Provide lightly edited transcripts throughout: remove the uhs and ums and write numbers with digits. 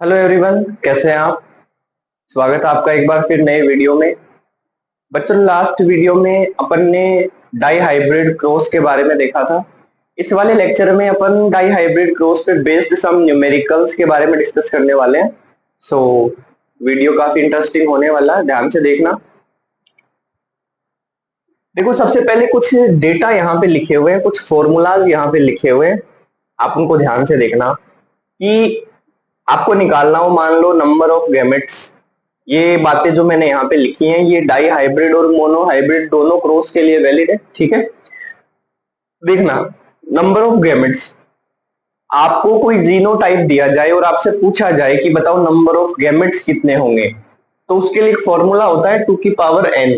Hello everyone, कैसे हैं आप। स्वागत है आपका एक बार फिर नए वीडियो में। बच्चों, लास्ट वीडियो में अपन ने डाई हाइब्रिड क्रॉस के बारे में देखा था। इस वाले लेक्चर में अपन डाई हाइब्रिड क्रॉस पे बेस्ड सम न्यूमेरिकल्स के बारे में डिस्कस करने वाले हैं। सो वीडियो काफी इंटरेस्टिंग होने वाला है, ध्यान से देखना। देखो, सबसे पहले कुछ डेटा यहाँ पे लिखे हुए हैं, कुछ फॉर्मूलाज यहाँ पे लिखे हुए हैं। आप उनको ध्यान से देखना कि आपको निकालना हो, मान लो नंबर ऑफ गैमेट्स। ये बातें जो मैंने यहाँ पे लिखी हैं, ये डाई हाइब्रिड और मोनो हाइब्रिड दोनों क्रॉस के लिए वैलिड है, ठीक है। देखना, नंबर ऑफ गैमेट्स, आपको कोई जीनोटाइप दिया जाए और आपसे पूछा जाए कि बताओ नंबर ऑफ गैमेट्स कितने होंगे, तो उसके लिए एक फॉर्मूला होता है 2 की पावर n।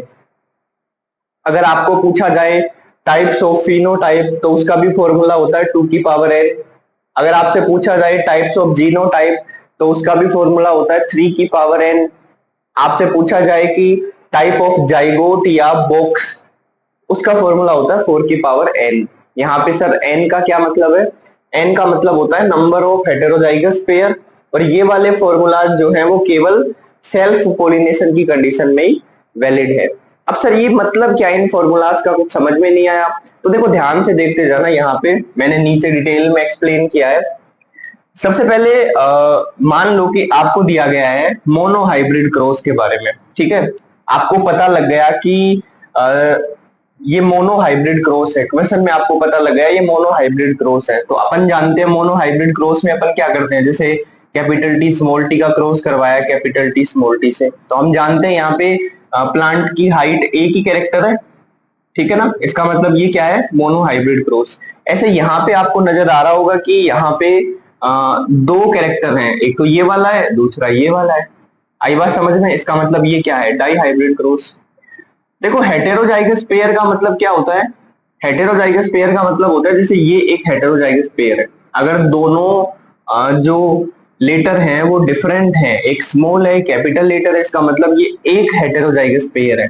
अगर आपको पूछा जाए टाइप्स ऑफ फिनोटाइप, तो उसका भी फॉर्मूला होता है 2 की पावर n। अगर आपसे पूछा जाए टाइप्स ऑफ जीनोटाइप, तो उसका भी फॉर्मूला होता है 3 की पावर n। आपसे पूछा जाए कि टाइप ऑफ जाइगोट या बॉक्स, उसका फॉर्मूला होता है 4 की पावर n। यहाँ पे सर n का क्या मतलब है? n का मतलब होता है नंबर ऑफ हेटेरोजाइगस पेयर, और ये वाले फॉर्मूला जो है वो केवल सेल्फ पोलिनेशन की कंडीशन में ही वैलिड है। अब सर ये मतलब क्या है, इन फॉर्मूलाज का कुछ समझ में नहीं आया तो देखो ध्यान से देखते जाना, यहाँ पे मैंने नीचे डिटेल में एक्सप्लेन किया है। सबसे पहले मान लो कि आपको दिया गया है मोनो हाइब्रिड क्रॉस के बारे में, ठीक है। आपको पता लग गया कि अ, ये मोनो हाइब्रिड क्रॉस है, क्वेश्चन में आपको पता लग गया ये मोनो हाइब्रिड क्रॉस है। तो अपन जानते हैं मोनो हाइब्रिड क्रॉस में अपन क्या करते हैं, जैसे कैपिटल टी स्मॉल टी का क्रॉस करवाया कैपिटल टी स्मॉल टी से, तो हम जानते हैं यहाँ पे प्लांट की हाइट एक ही कैरेक्टर है, ठीक है ना। इसका मतलब ये क्या है, मोनो हाइब्रिड क्रॉस। ऐसे यहाँ पे आपको नजर आ रहा होगा कि यहाँ पे दो कैरेक्टर हैं, एक तो ये वाला है, दूसरा ये वाला है। आई बात समझ में? इसका मतलब ये क्या है, डाई हाइब्रिड क्रॉस। देखो, हेटेरोजाइगस पेयर का मतलब क्या होता है? हेटेरोजाइगस पेयर का मतलब होता है जैसे ये एक हेटेरोजाइगस पेयर है, अगर दोनों जो लेटर हैं वो डिफरेंट हैं, एक स्मॉल है कैपिटल लेटर है, इसका मतलब ये एक हेटेरोजाइगस पेयर है।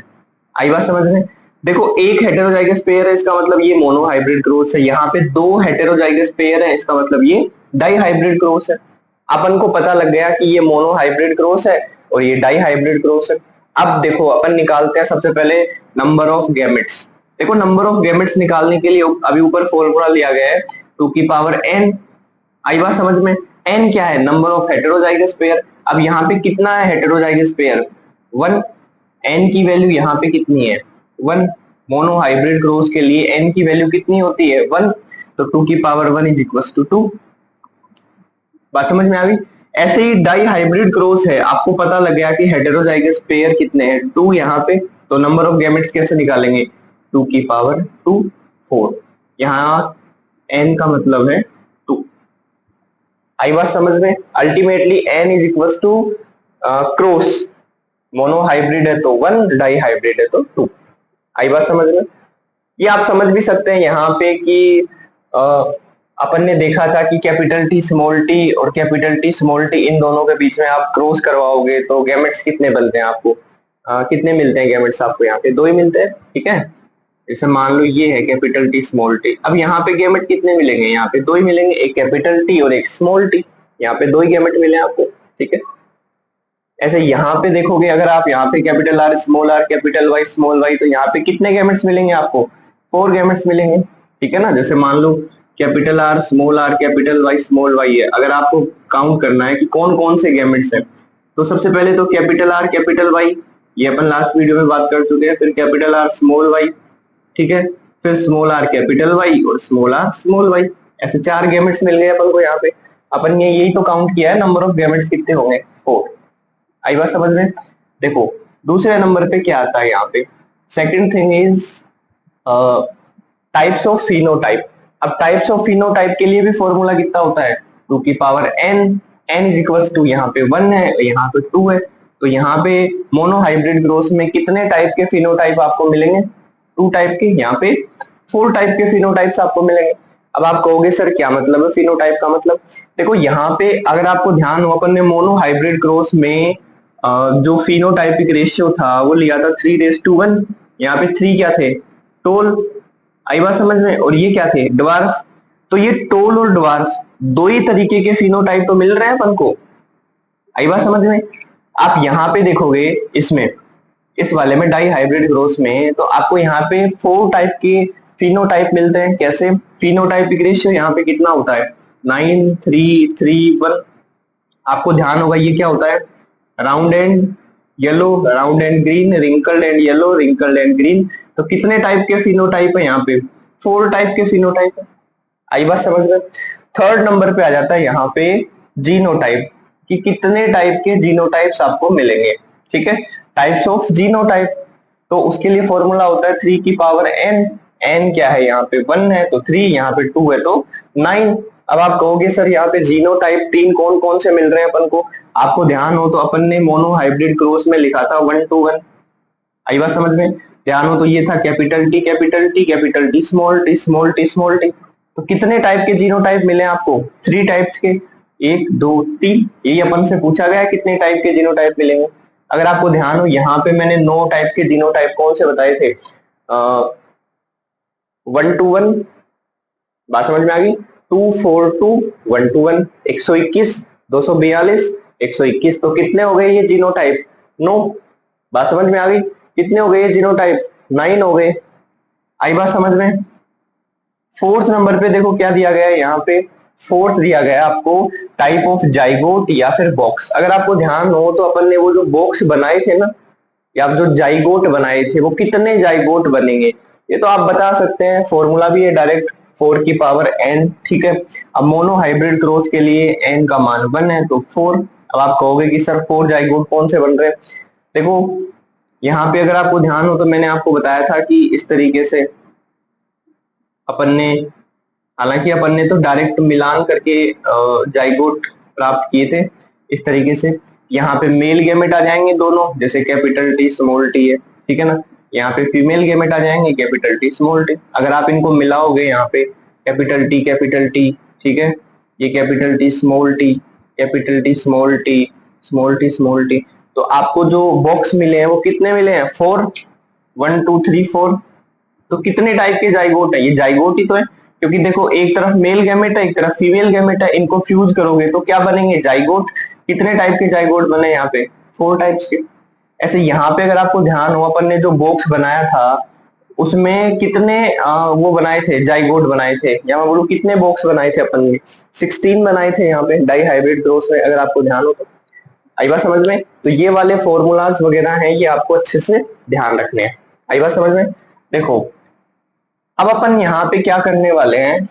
आई बात समझ में? देखो, एक हेटेरोजाइगस पेयर है, इसका मतलब ये मोनो हाइब्रिड क्रॉस है। यहाँ पे दो हेटेरोजाइगस पेयर है, इसका मतलब ये डाई हाइब्रिड क्रॉस है। अपन को पता लग गया कि ये मोनो हाइब्रिड क्रॉस है और ये डाई हाइब्रिड क्रॉस है। अब देखो, अपन निकालते हैं सबसे पहले नंबर ऑफ गैमेट्स। देखो, नंबर ऑफ गैमेट्स निकालने के लिए अभी ऊपर फॉर्मूला लिया गया है 2 की पावर n। आई बात समझ में? n क्या है, नंबर ऑफ हेटेरोजाइगस पेयर। अब यहाँ पे कितना है हेटेरोजाइगस पेयर? 1। n की वैल्यू यहाँ पे कितनी है? 1। मोनो हाइब्रिड क्रॉस के लिए n की वैल्यू कितनी होती है? 1। तो 2 की पावर 1 इज इक्वल टू 2। बात समझ में आ गई? ऐसे ही डाई हाइब्रिड क्रॉस है, आपको पता लग गया कि हेटेरोजाइगस पेयर कितने हैं, 2 यहाँ पे। तो नंबर ऑफ गैमेट्स कैसे निकालेंगे? 2 की पावर 2, 4। यहाँ n का मतलब है 2। आई बात समझ में? Ultimately n is equal to cross, monohybrid है तो 1, डाई हाइब्रिड है तो 2। आई बात समझ में? ये आप समझ भी सकते हैं यहाँ पे कि अ, अपन ने देखा था कि कैपिटल टी स्मॉल टी और कैपिटल टी स्मॉल टी, इन दोनों के बीच में आप क्रॉस करवाओगे तो गैमेट्स कितने बनते हैं आपको? कितने मिलते हैं गैमेट्स आपको? यहाँ पे दो ही मिलते हैं, ठीक है। जैसे मान लो ये है कैपिटल टी स्मॉल टी, अब यहाँ पे गैमेट कितने मिलेंगे? यहाँ पे दो ही मिलेंगे, एक कैपिटल टी और एक स्मॉल टी। यहाँ पे दो ही गैमेट मिले आपको, ठीक है। ऐसे यहाँ पे देखोगे, अगर आप यहाँ पे capital R capital Y small Y, तो यहाँ पे कितने गैमेट्स मिलेंगे आपको? 4 गैमेट्स मिलेंगे, ठीक है ना। जैसे मान लो capital R capital Y small Y है, अगर आपको काउंट करना है कि कौन कौन से गैमेट्स हैं, तो सबसे पहले तो कैपिटल आर कैपिटल वाई, ये अपन लास्ट वीडियो में बात कर चुके हैं। फिर कैपिटल आर स्मॉल वाई, ठीक है। फिर स्मॉल आर कैपिटल वाई और स्मॉल आर स्मॉल वाई। ऐसे 4 गैमेट्स मिल गए अपन को यहाँ पे। अपन ने यही तो काउंट किया है, नंबर ऑफ गैमेट्स कितने होंगे? 4। आई बात समझ में? देखो, दूसरे नंबर पे क्या आता है यहाँ पे, second thing is types of phenotype. अब टाइप्स ऑफ फिनोटाइप के लिए भी फॉर्मूला कितना होता है? 2 की power n। n is equal to, यहाँ पे 1 है, यहाँ पे 2 है। तो यहाँ पे मोनो हाइब्रिड क्रॉस में कितने टाइप के फिनोटाइप आपको मिलेंगे? 2 टाइप के। यहाँ पे 4 टाइप के फिनोटाइप्स आपको मिलेंगे। अब आप कहोगे सर क्या मतलब है फिनोटाइप का? मतलब देखो, यहाँ पे अगर आपको ध्यान हो, अपन ने मोनो हाइब्रिड क्रॉस में जो फिनोटाइपिक रेशियो था वो लिया था 3:1। यहाँ पे 3 क्या थे? टोल। आई बात समझ में? और ये क्या थे? ड्वार्फ। तो ये टोल और ड्वार्फ, दो ही तरीके के फिनोटाइप तो मिल रहे हैं अपन को। आई बात समझ में? आप यहाँ पे देखोगे इसमें, इस वाले में डाई हाइब्रिड ग्रोथ में, तो आपको यहाँ पे 4 टाइप के फिनोटाइप मिलते हैं। कैसे? फिनोटाइपिक रेशियो यहाँ पे कितना होता है? 9 3 3 1। आपको ध्यान होगा ये क्या होता है? Round and yellow, round and green, wrinkled and yellow, wrinkled and green. तो कितने टाइप के फिनोटाइप है यहाँ पे? 4 टाइप के फिनोटाइप है। आई बात समझ में? थर्ड नंबर पे आ जाता है यहाँ पे जीनोटाइप, कि कितने टाइप के जीनोटाइप्स आपको मिलेंगे। ठीक है, टाइप्स ऑफ जीनोटाइप। तो उसके लिए फॉर्मूला होता है 3 की पावर n। n क्या है? यहाँ पे 1 है तो 3, यहाँ पे 2 है तो 9। अब आप कहोगे सर यहाँ पे जीनोटाइप 3 कौन कौन से मिल रहे हैं अपन को? आपको ध्यान हो तो अपन ने मोनो हाइब्रिड क्रॉस में लिखा था 1 to 1। आई बात समझ में? ध्यान हो तो ये था capital T capital T capital T small T small T small T. तो कितने टाइप के जीनोटाइप मिले आपको? 3 टाइप्स के, 1 2 3। यही अपन से पूछा गया है कितने टाइप के जीनोटाइप मिलेंगे। अगर आपको ध्यान हो यहाँ पे मैंने 9 टाइप के जीनोटाइप कौन से बताए थे? 1 to 1, बात समझ में आ गई? 242 1 to 1, 121 242 121। तो कितने हो गए ये जीनोटाइप? 9। बात समझ में आ गई? कितने हो गए ये जीनोटाइप? 9 हो गए। आई बात समझ में? फोर्थ नंबर पे देखो क्या दिया गया है यहाँ पे। फोर्थ दिया गया है आपको टाइप ऑफ जाइगोट या फिर बॉक्स। अगर आपको ध्यान हो तो अपन ने वो जो बॉक्स बनाए थे ना, या जो जाइगोट बनाए थे, वो कितने जाइगोट बनेंगे ये तो आप बता सकते हैं। फॉर्मूला भी है डायरेक्ट, 4 की पावर n। ठीक है, अब मोनो हाइब्रिड क्रॉस के लिए n का मान 1 है तो 4। अब आप कहोगे कि सर 4 जाइगोट कौन से बन रहे हैं? देखो यहाँ पे अगर आपको ध्यान हो तो मैंने आपको बताया था कि इस तरीके से अपन ने, हालांकि अपन ने तो डायरेक्ट मिलान करके जाइगोट प्राप्त किए थे इस तरीके से। यहाँ पे मेल गैमेट आ जाएंगे दोनों, जैसे कैपिटल टी स्मॉल टी है, ठीक है ना। यहाँ पे फीमेल गैमेट आ जाएंगे कैपिटल टी स्मॉल टी। अगर आप इनको मिलाओगे यहाँ पे कैपिटल टी, ठीक है, ये capital T small T, capital T small T, small T small T, तो आपको जो बॉक्स मिले हैं वो कितने मिले हैं? 4, 1 2 3 4। तो कितने टाइप के जाइगोट है? ये जाइगोट ही तो है, क्योंकि देखो एक तरफ मेल गैमेट है एक तरफ फीमेल गैमेट है, इनको फ्यूज करोगे तो क्या बनेंगे? जाइगोट। कितने टाइप के जाइगोट बने यहाँ पे? 4 टाइप्स के। ऐसे यहाँ पे अगर आपको ध्यान हो अपन ने जो बॉक्स बनाया था उसमें कितने वो बनाए थे, जाइगोट बनाए थे, या मैं बोलूं कितने बॉक्स बनाए थे अपन ने? 16 बनाए थे यहाँ पे डाई हाइब्रिड ग्रोथ में, अगर आपको ध्यान हो तो। आई बात समझ में? तो ये वाले फॉर्मूलाज वगैरह हैं, ये आपको अच्छे से ध्यान रखने हैं। आई बात समझ में? देखो अब अपन यहाँ पे क्या करने वाले हैं,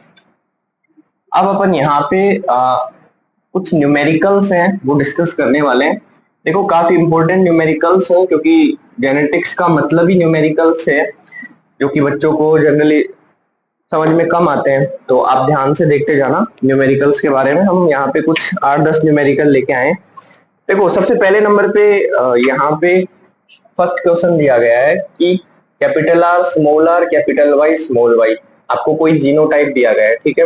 अब अपन यहाँ पे कुछ न्यूमेरिकल्स हैं वो डिस्कस करने वाले हैं। देखो काफी इंपॉर्टेंट न्यूमेरिकल्स हैं, क्योंकि जेनेटिक्स का मतलब ही न्यूमेरिकल्स है, जो कि बच्चों को जनरली समझ में कम आते हैं। तो आप ध्यान से देखते जाना न्यूमेरिकल्स के बारे में। हम यहाँ पे कुछ 8-10 न्यूमेरिकल लेके आए हैं। देखो सबसे पहले नंबर पे यहाँ पे फर्स्ट क्वेश्चन दिया गया है कि capital R small R capital Y small Y. आपको कोई जीनोटाइप दिया गया है, ठीक है,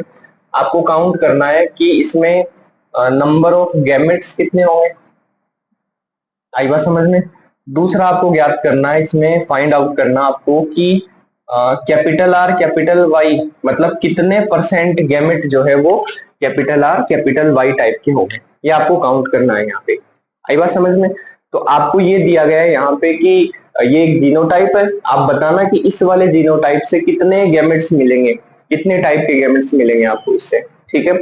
आपको काउंट करना है कि इसमें नंबर ऑफ गैमेट्स कितने होंगे। आई बात समझ में? दूसरा आपको ज्ञात करना है, इसमें फाइंड आउट करना आपको कि कैपिटल आर कैपिटल वाई मतलब कितने परसेंट गैमेट जो है वो capital R capital Y type के होंगे, ये आपको काउंट करना है यहाँ पे। आई बात समझ में? तो आपको ये दिया गया है यहाँ पे कि ये एक जीनोटाइप है, आप बताना कि इस वाले जीनोटाइप से कितने गैमेट्स मिलेंगे, कितने टाइप के गैमेट्स मिलेंगे आपको इससे, ठीक है।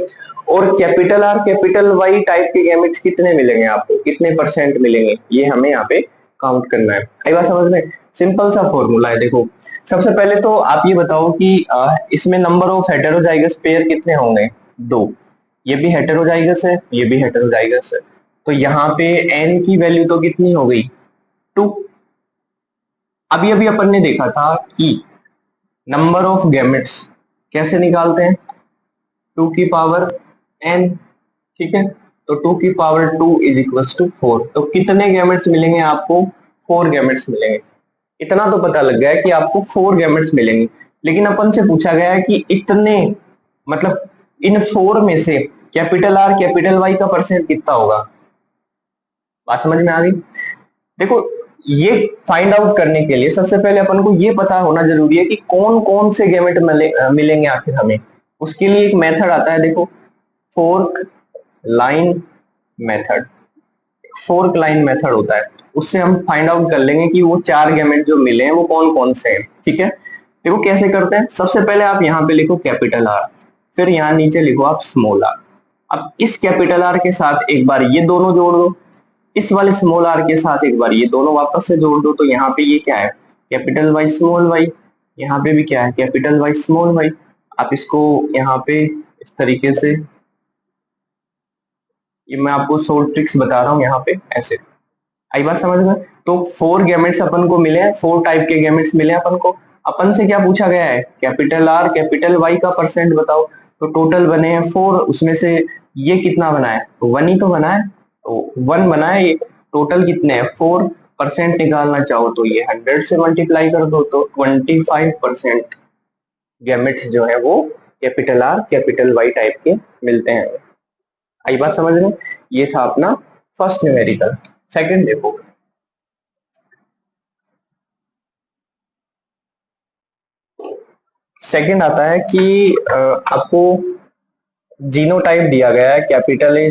और capital R capital Y type के गैमेट्स कितने मिलेंगे आपको, कितने परसेंट मिलेंगे, ये हमें यहाँ पे काउंट करना है। आई बात समझ में? सिंपल सा फॉर्मूला है। देखो सबसे पहले तो आप ये बताओ कि इसमें नंबर ऑफ हेटेरोजाइगस पेयर कितने होंगे? 2। ये भी हेटेरोजाइगस है, ये भी हेटेरोजाइगस है, तो यहाँ पे n की वैल्यू तो कितनी हो गई? 2। अभी अभी अपन ने देखा था कि नंबर ऑफ गैमेट्स कैसे निकालते हैं? 2 की पावर n, ठीक है, तो 2 की पावर 2 इज इक्वल टू 4। तो कितने गैमेट्स मिलेंगे आपको? 4 गैमेट्स मिलेंगे। इतना तो पता लग गया है कि आपको 4 गैमेट्स मिलेंगे, लेकिन अपन से पूछा गया है कि इतने मतलब इन 4 में से कैपिटल आर कैपिटल वाई का परसेंट कितना होगा। बात समझ में आ गई? देखो ये फाइंड आउट करने के लिए सबसे पहले अपन को ये पता होना जरूरी है कि कौन कौन से गैमेट मिलेंगे आखिर हमें। उसके लिए एक मेथड आता है, देखो fork line method. Fork line method होता है, उससे हम फाइंड आउट कर लेंगे कि वो 4 गैमेट जो मिले हैं वो कौन कौन से हैं। ठीक है, देखो कैसे करते हैं। सबसे पहले आप यहाँ पे लिखो कैपिटल आर, फिर यहाँ नीचे लिखो आप स्मॉल आर। अब इस कैपिटल आर के साथ एक बार ये दोनों जोड़ दो, इस वाले स्मॉल आर के साथ एक बार ये दोनों वापस से जोड़ दो, तो यहाँ पे ये क्या है, कैपिटल वाई स्मॉल वाई। यहाँ पे भी क्या है, कैपिटल वाई स्मॉल वाई। आप इसको यहाँ पे इस तरीके से, ये मैं आपको शॉर्ट ट्रिक्स बता रहा हूँ यहाँ पे, ऐसे आई बात समझ में। तो 4 गैमेट्स अपन को मिले हैं, 4 टाइप के गैमेट्स मिले हैं अपन को। अपन से क्या पूछा गया है, कैपिटल आर कैपिटल वाई का परसेंट बताओ। तो टोटल बने हैं 4, उसमें से ये कितना बना है, 1 ही तो बना है, तो 1 बना है। ये टोटल कितने हैं 4, परसेंट निकालना चाहो तो ये 100 से मल्टीप्लाई कर दो, तो 25% गैमेट्स जो है वो capital R capital Y type के मिलते हैं। आई बात समझ में। ये था अपना फर्स्ट न्यूमेरिकल। सेकंड देखो, सेकंड आता है कि आपको जीनोटाइप दिया गया है, capital A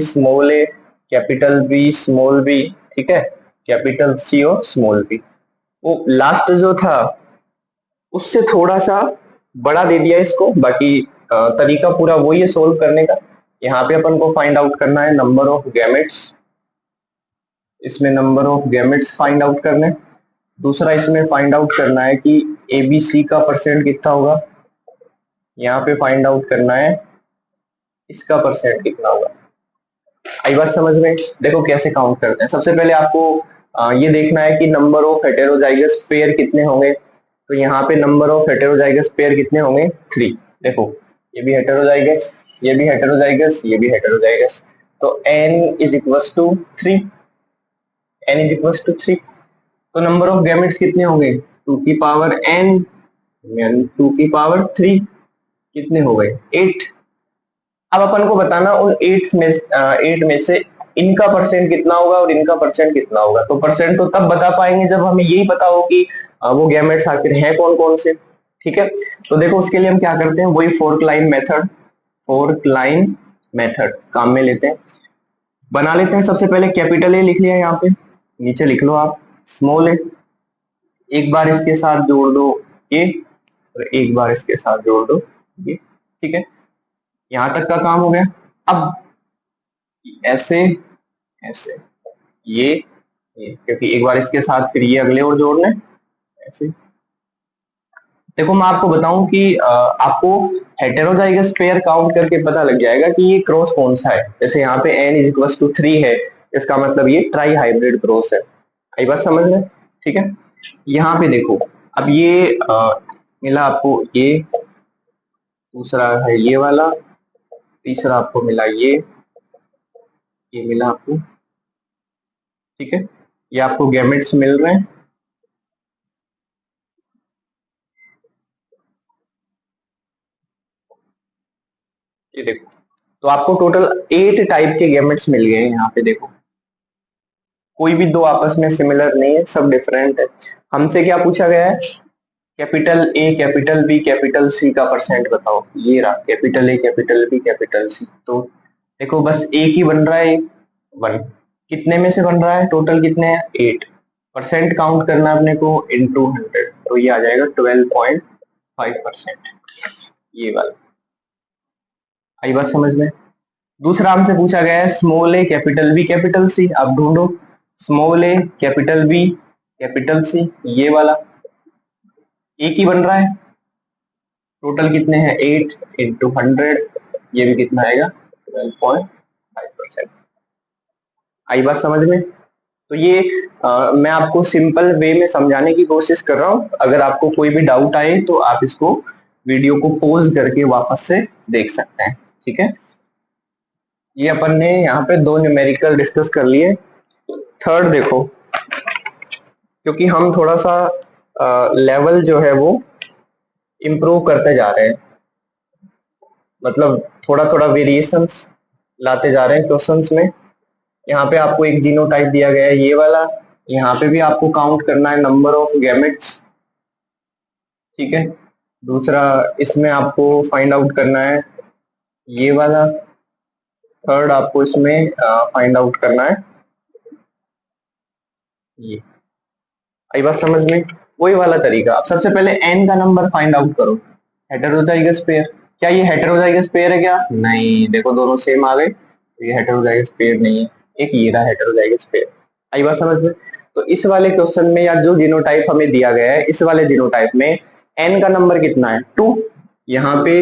capital B small B, ठीक है, कैपिटल सी और स्मॉल बी। वो लास्ट जो था उससे थोड़ा सा बड़ा दे दिया इसको, बाकी तरीका पूरा वही है सोल्व करने का। यहाँ पे अपन को फाइंड आउट करना है नंबर ऑफ गैमेट्स, इसमें number of gametes find out करने। दूसरा इसमें फाइंड आउट करना है कि एबीसी का परसेंट कितना होगा, यहाँ पे फाइंड आउट करना है इसका परसेंट कितना होगा। आई बात समझ में। देखो कैसे काउंट करते हैं। सबसे पहले आपको ये देखना है कि नंबर ऑफ हेटेरोजाइगस पेयर कितने होंगे। तो यहाँ पे नंबर ऑफ हेटेरोजाइगस पेयर कितने होंगे, 3। देखो ये भी हेटेरोजाइगस, ये भी हेटेरोजाइगस, ये भी हेटेरोजाइगस, तो n is equal to 3, n is equal to 3। तो नंबर ऑफ गैमेट्स कितने होंगे, 2 की पावर n 2 की पावर 3, कितने हो गए 8। अब अपन को बताना उन 8 में से इनका परसेंट कितना होगा और इनका परसेंट कितना होगा। तो परसेंट तो तब बता पाएंगे जब हमें यही पता हो कि वो गैमेट्स आखिर हैं कौन कौन से। ठीक है, तो देखो उसके लिए हम क्या करते हैं, वही फोर्क लाइन मेथड काम में लेते हैं, बना लेते हैं। सबसे पहले कैपिटल ए लिख लिया यहाँ पे, नीचे लिख लो आप स्मॉल ए। एक बार इसके साथ जोड़ दो ये, और एक बार इसके साथ जोड़ दो ये। ठीक है, यहां तक का काम हो गया। अब ऐसे ऐसे ये क्योंकि एक बार इसके साथ फिर ये अगले और जोड़ने ऐसे। देखो मैं आपको बताऊं कि आपको हेटेरोजाइगस पेयर काउंट करके पता लग जाएगा कि ये क्रॉस कौन सा है। जैसे यहाँ पे n इज इक्वल टू 3 है, इसका मतलब ये ट्राई हाइब्रिड क्रॉस है। आई बात समझ में। ठीक है, यहाँ पे देखो, अब ये मिला आपको ये, दूसरा है ये वाला, तीसरा आपको मिला ये मिला आपको। ठीक है, ये आपको गैमेट्स मिल रहे हैं। ये देखो, तो आपको टोटल 8 टाइप के गैमेट्स मिल गए हैं यहाँ पे। देखो कोई भी दो आपस में सिमिलर नहीं है, सब डिफरेंट है। हमसे क्या पूछा गया है, capital A capital B capital C का परसेंट बताओ। ये रहा capital A capital B capital C. तो देखो बस एक ही बन रहा है, 1। कितने में से बन रहा है, टोटल कितने हैं 8। परसेंट काउंट करना अपने को इनटू 100, तो ये आ जाएगा 12.5%, ये वाला। आई बात समझ में। दूसरा हमसे पूछा गया है small A capital B capital सी। आप ढूंढो small A capital B capital सी, ये वाला एक ही बन रहा है। टोटल कितने हैं 8 इंटू 100, ये भी कितना आएगा 12.5%। आई बात समझ में। तो ये मैं आपको सिंपल वे में समझाने की कोशिश कर रहा हूँ। अगर आपको कोई भी डाउट आए तो आप इसको वीडियो को पॉज करके वापस से देख सकते हैं। ठीक है, ये अपन ने यहाँ पे 2 न्यूमेरिकल डिस्कस कर लिए। थर्ड देखो, क्योंकि हम थोड़ा सा लेवल जो है वो इम्प्रूव करते जा रहे हैं, मतलब थोड़ा थोड़ा वेरिएशंस लाते जा रहे हैं क्वेश्चंस में। यहाँ पे आपको एक जीनोटाइप दिया गया है ये वाला, यहाँ पे भी आपको काउंट करना है नंबर ऑफ गैमेट्स। ठीक है, दूसरा इसमें आपको फाइंड आउट करना है ये वाला। थर्ड आपको इसमें फाइंड आउट करना है ये आई बात समझ में? वही वाला तरीका। अब सबसे पहले एन का नंबर फाइंड आउट करो। हेटेरोजाइगस पेयर, क्या ये हेटेरोजाइगस पेयर है क्या? नहीं, देखो दोनों सेम आ गए, तो ये हेटेरोजाइगस पेयर नहीं है। एक ये रहा हेटेरोजाइगस पेयर। आई बात समझ में? तो इस वाले क्वेश्चन में या जो जीनोटाइप हमें दिया गया है, इस वाले जीनोटाइप में एन का नंबर कितना है? 2। यहाँ पे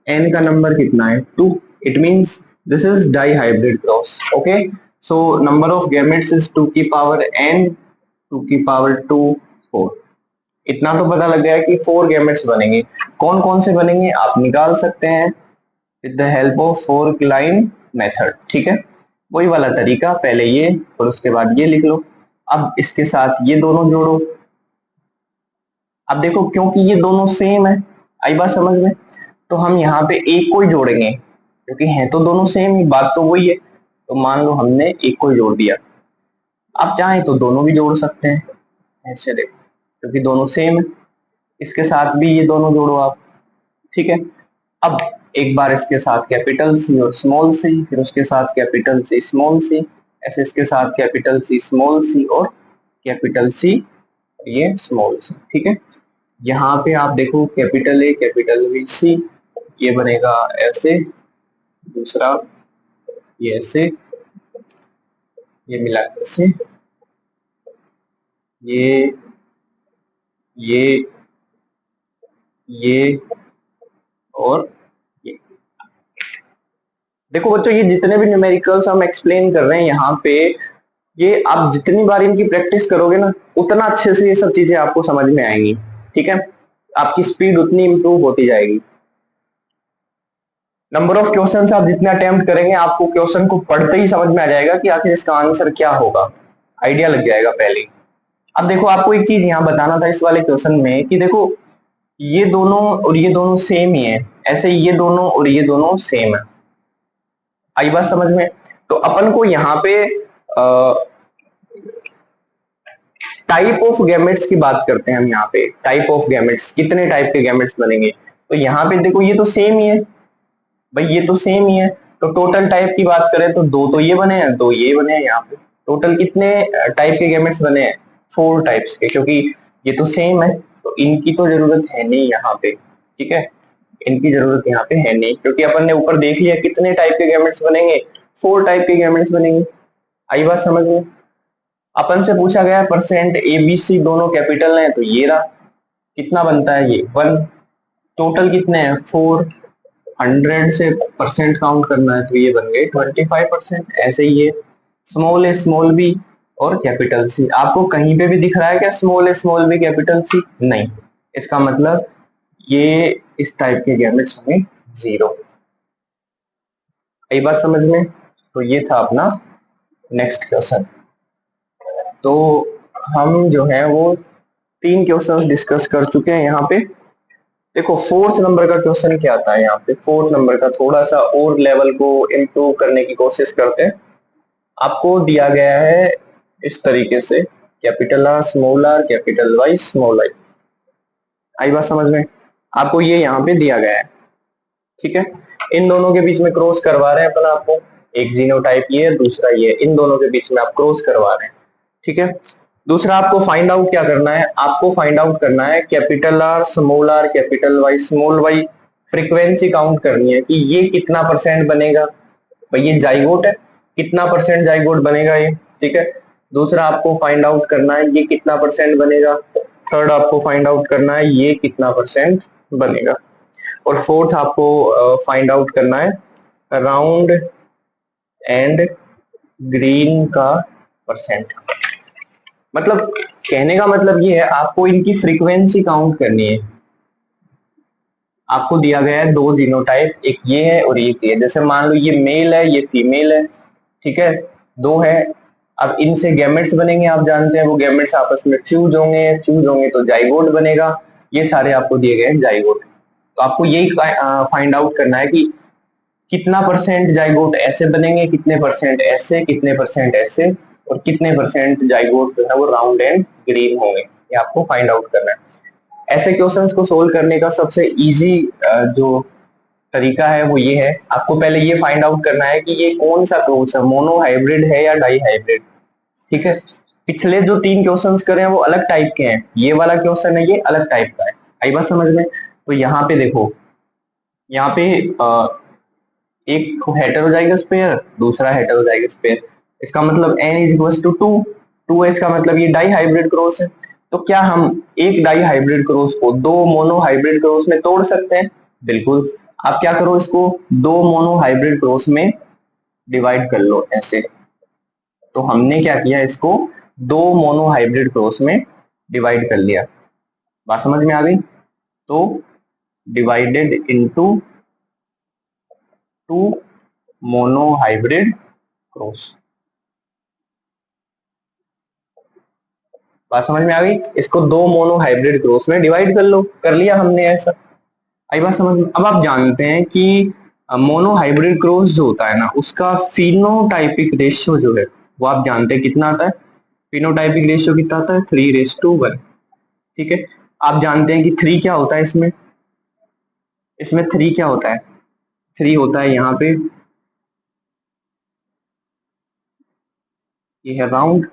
एन का नंबर कितना है? 2। It means this is dihybrid cross. Okay, so number of gametes is 2 की पावर n 2 की पावर 2 4। इतना तो पता लग गया कि 4 गैमेट्स बनेंगे। कौन कौन से बनेंगे आप निकाल सकते हैं with the help of fork line method. ठीक है, वही वाला तरीका, पहले ये और उसके बाद ये लिख लो। अब इसके साथ ये दोनों जोड़ो। अब देखो क्योंकि ये दोनों सेम है, आई बात समझ में, तो हम यहाँ पे एक को ही जोड़ेंगे, क्योंकि हैं तो दोनों सेम ही, बात तो वही है। तो मान लो हमने एक को ही जोड़ दिया। आप चाहें तो दोनों भी जोड़ सकते हैं, ऐसे देखो, क्योंकि दोनों सेम है। इसके साथ भी ये दोनों जोड़ो आप। ठीक है, अब एक बार इसके साथ कैपिटल सी और स्मॉल सी, फिर उसके साथ कैपिटल सी स्मॉल सी, ऐसे इसके साथ कैपिटल सी स्मॉल सी और कैपिटल सी, ये स्मॉल सी। ठीक है, यहाँ पे आप देखो capital A capital B C, ये बनेगा ऐसे, दूसरा ये ऐसे, ये मिला ऐसे, ये ये ये और ये। देखो बच्चों, ये जितने भी न्यूमेरिकल्स हम एक्सप्लेन कर रहे हैं यहाँ पे, ये आप जितनी बार इनकी प्रैक्टिस करोगे ना, उतना अच्छे से ये सब चीजें आपको समझ में आएंगी। ठीक है, आपकी स्पीड उतनी इंप्रूव होती जाएगी। नंबर ऑफ क्वेश्चंस आप जितने अटेम्प्ट करेंगे, आपको क्वेश्चन को पढ़ते ही समझ में आ जाएगा कि आखिर इसका आंसर क्या होगा, आइडिया लग जाएगा पहले ही। अब देखो आपको एक चीज यहाँ बताना था इस वाले क्वेश्चन में कि देखो ये दोनों और ये दोनों सेम ही है, ऐसे ये दोनों और ये दोनों सेम है। आई बात समझ में? तो अपन को यहाँ पे टाइप ऑफ गैमेट्स की बात करते हैं हम। यहाँ पे टाइप ऑफ गैमेट्स, कितने टाइप के गैमेट्स बनेंगे। तो यहाँ पे देखो ये तो सेम ही है भाई, ये तो सेम ही है। तो टोटल टाइप की बात करें तो दो तो ये बने हैं, दो ये बने हैं। यहाँ पे टोटल कितने टाइप के गैमेट्स बने हैं? 4 टाइप्स के, क्योंकि ये तो सेम है, तो इनकी तो जरूरत है नहीं यहाँ पे। ठीक है, इनकी जरूरत यहाँ पे है नहीं, क्योंकि अपन ने ऊपर देख लिया कितने टाइप के गैमेट्स बनेंगे, 4 टाइप के गैमेट्स बनेंगे। आई बात समझ में? अपन से पूछा गया परसेंट ए बी सी दोनों कैपिटल हैं, तो ये रहा, कितना बनता है ये 1। टोटल कितने हैं 4, 100 से परसेंट काउंट करना है तो ये बन गए 25%। ऐसे ही ये स्मॉल ए स्मॉल बी और कैपिटल सी, आपको कहीं पे भी दिख रहा है क्या स्मॉल ए स्मॉल बी कैपिटल सी? नहीं, इसका मतलब ये इस टाइप के गैमेट्स होंगे 0। यही बात समझ में? तो ये था अपना नेक्स्ट क्वेश्चन। तो हम जो है वो 3 क्वेश्चंस डिस्कस कर चुके हैं यहाँ पे। देखो फोर्थ नंबर का क्वेश्चन क्या आता है यहाँ पे। फोर्थ नंबर का थोड़ा सा और लेवल को इम्प्रूव करने की कोशिश करते हैं। आपको दिया गया है इस तरीके से, capital R small R capital Y small I. आई बात समझ में? आपको ये यहाँ पे दिया गया है। ठीक है, इन दोनों के बीच में क्रॉस करवा रहे हैं अपन आपको, एक जीनोटाइप ये है, दूसरा ये, इन दोनों के बीच में आप क्रॉस करवा रहे हैं। ठीक है, दूसरा आपको फाइंड आउट क्या करना है, आपको फाइंड आउट करना है capital R capital Y frequency count करनी है कि ये कितना परसेंट बनेगा। भाई ये जाइगोट है, कितना परसेंट जाइगोट बनेगा ये। ठीक है, दूसरा आपको फाइंड आउट करना है ये कितना परसेंट बनेगा। थर्ड आपको फाइंड आउट करना है ये कितना परसेंट बनेगा। और फोर्थ आपको फाइंड आउट करना है राउंड एंड ग्रीन का परसेंट। मतलब कहने का मतलब ये है, आपको इनकी फ्रीक्वेंसी काउंट करनी है। आपको दिया गया है 2 जीनोटाइप, एक ये है और एक ये। जैसे मान लो ये मेल है ये फीमेल है, ठीक है, 2 है। अब इनसे गैमेट्स बनेंगे, आप जानते हैं वो गैमेट्स आपस में फ्यूज होंगे तो जाइगोट बनेगा। ये सारे आपको दिए गए हैं जाइगोट। तो आपको यही फाइंड आउट करना है कि कितना परसेंट जाइगोट ऐसे बनेंगे, कितने परसेंट ऐसे, कितने परसेंट ऐसे, और कितने परसेंट जाइगोट जो है वो राउंड एंड ग्रीन होंगे। ये आपको फाइंड आउट करना है। ऐसे क्वेश्चंस को सोल्व करने का सबसे इजी जो तरीका है वो ये है, आपको पहले ये फाइंड आउट करना है कि ये कौन सा क्रॉस है, मोनो हाइब्रिड है या डाई हाइब्रिड। ठीक है, पिछले जो 3 क्वेश्चंस करे हैं वो अलग टाइप के हैं, ये वाला क्वेश्चन है ये अलग टाइप का है। आई बात समझ में? तो यहाँ पे देखो, यहाँ पे एक हेटेरोजाइगस पेयर, दूसरा हेटेरोजाइगस पेयर, इसका मतलब n इज इक्वल टू 2, 2 इसका मतलब ये डाई हाइब्रिड क्रॉस है। तो क्या हम एक डाई हाइब्रिड क्रॉस को दो मोनो हाइब्रिड क्रॉस में तोड़ सकते हैं? बिल्कुल। आप क्या करो, इसको दो मोनो हाइब्रिड क्रॉस में डिवाइड कर लो ऐसे। तो हमने क्या किया, इसको दो मोनो हाइब्रिड क्रॉस में डिवाइड कर लिया। बात समझ में आ गई? तो divided into two mono hybrid cross. बात समझ में आ गई? इसको दो मोनो हाइब्रिड क्रॉस में डिवाइड कर लो, कर लिया हमने ऐसा। आई बात समझ में? अब आप जानते हैं कि मोनो हाइब्रिड क्रॉस जो होता है ना, उसका फिनोटाइपिक रेशियो जो है वो आप जानते हैं कितना आता है। फिनोटाइपिक रेशियो कितना आता है? 3:1। ठीक है। आप जानते हैं कि 3 क्या होता है इसमें, इसमें 3 क्या होता है? 3 होता है यहाँ पे, ये है राउंड।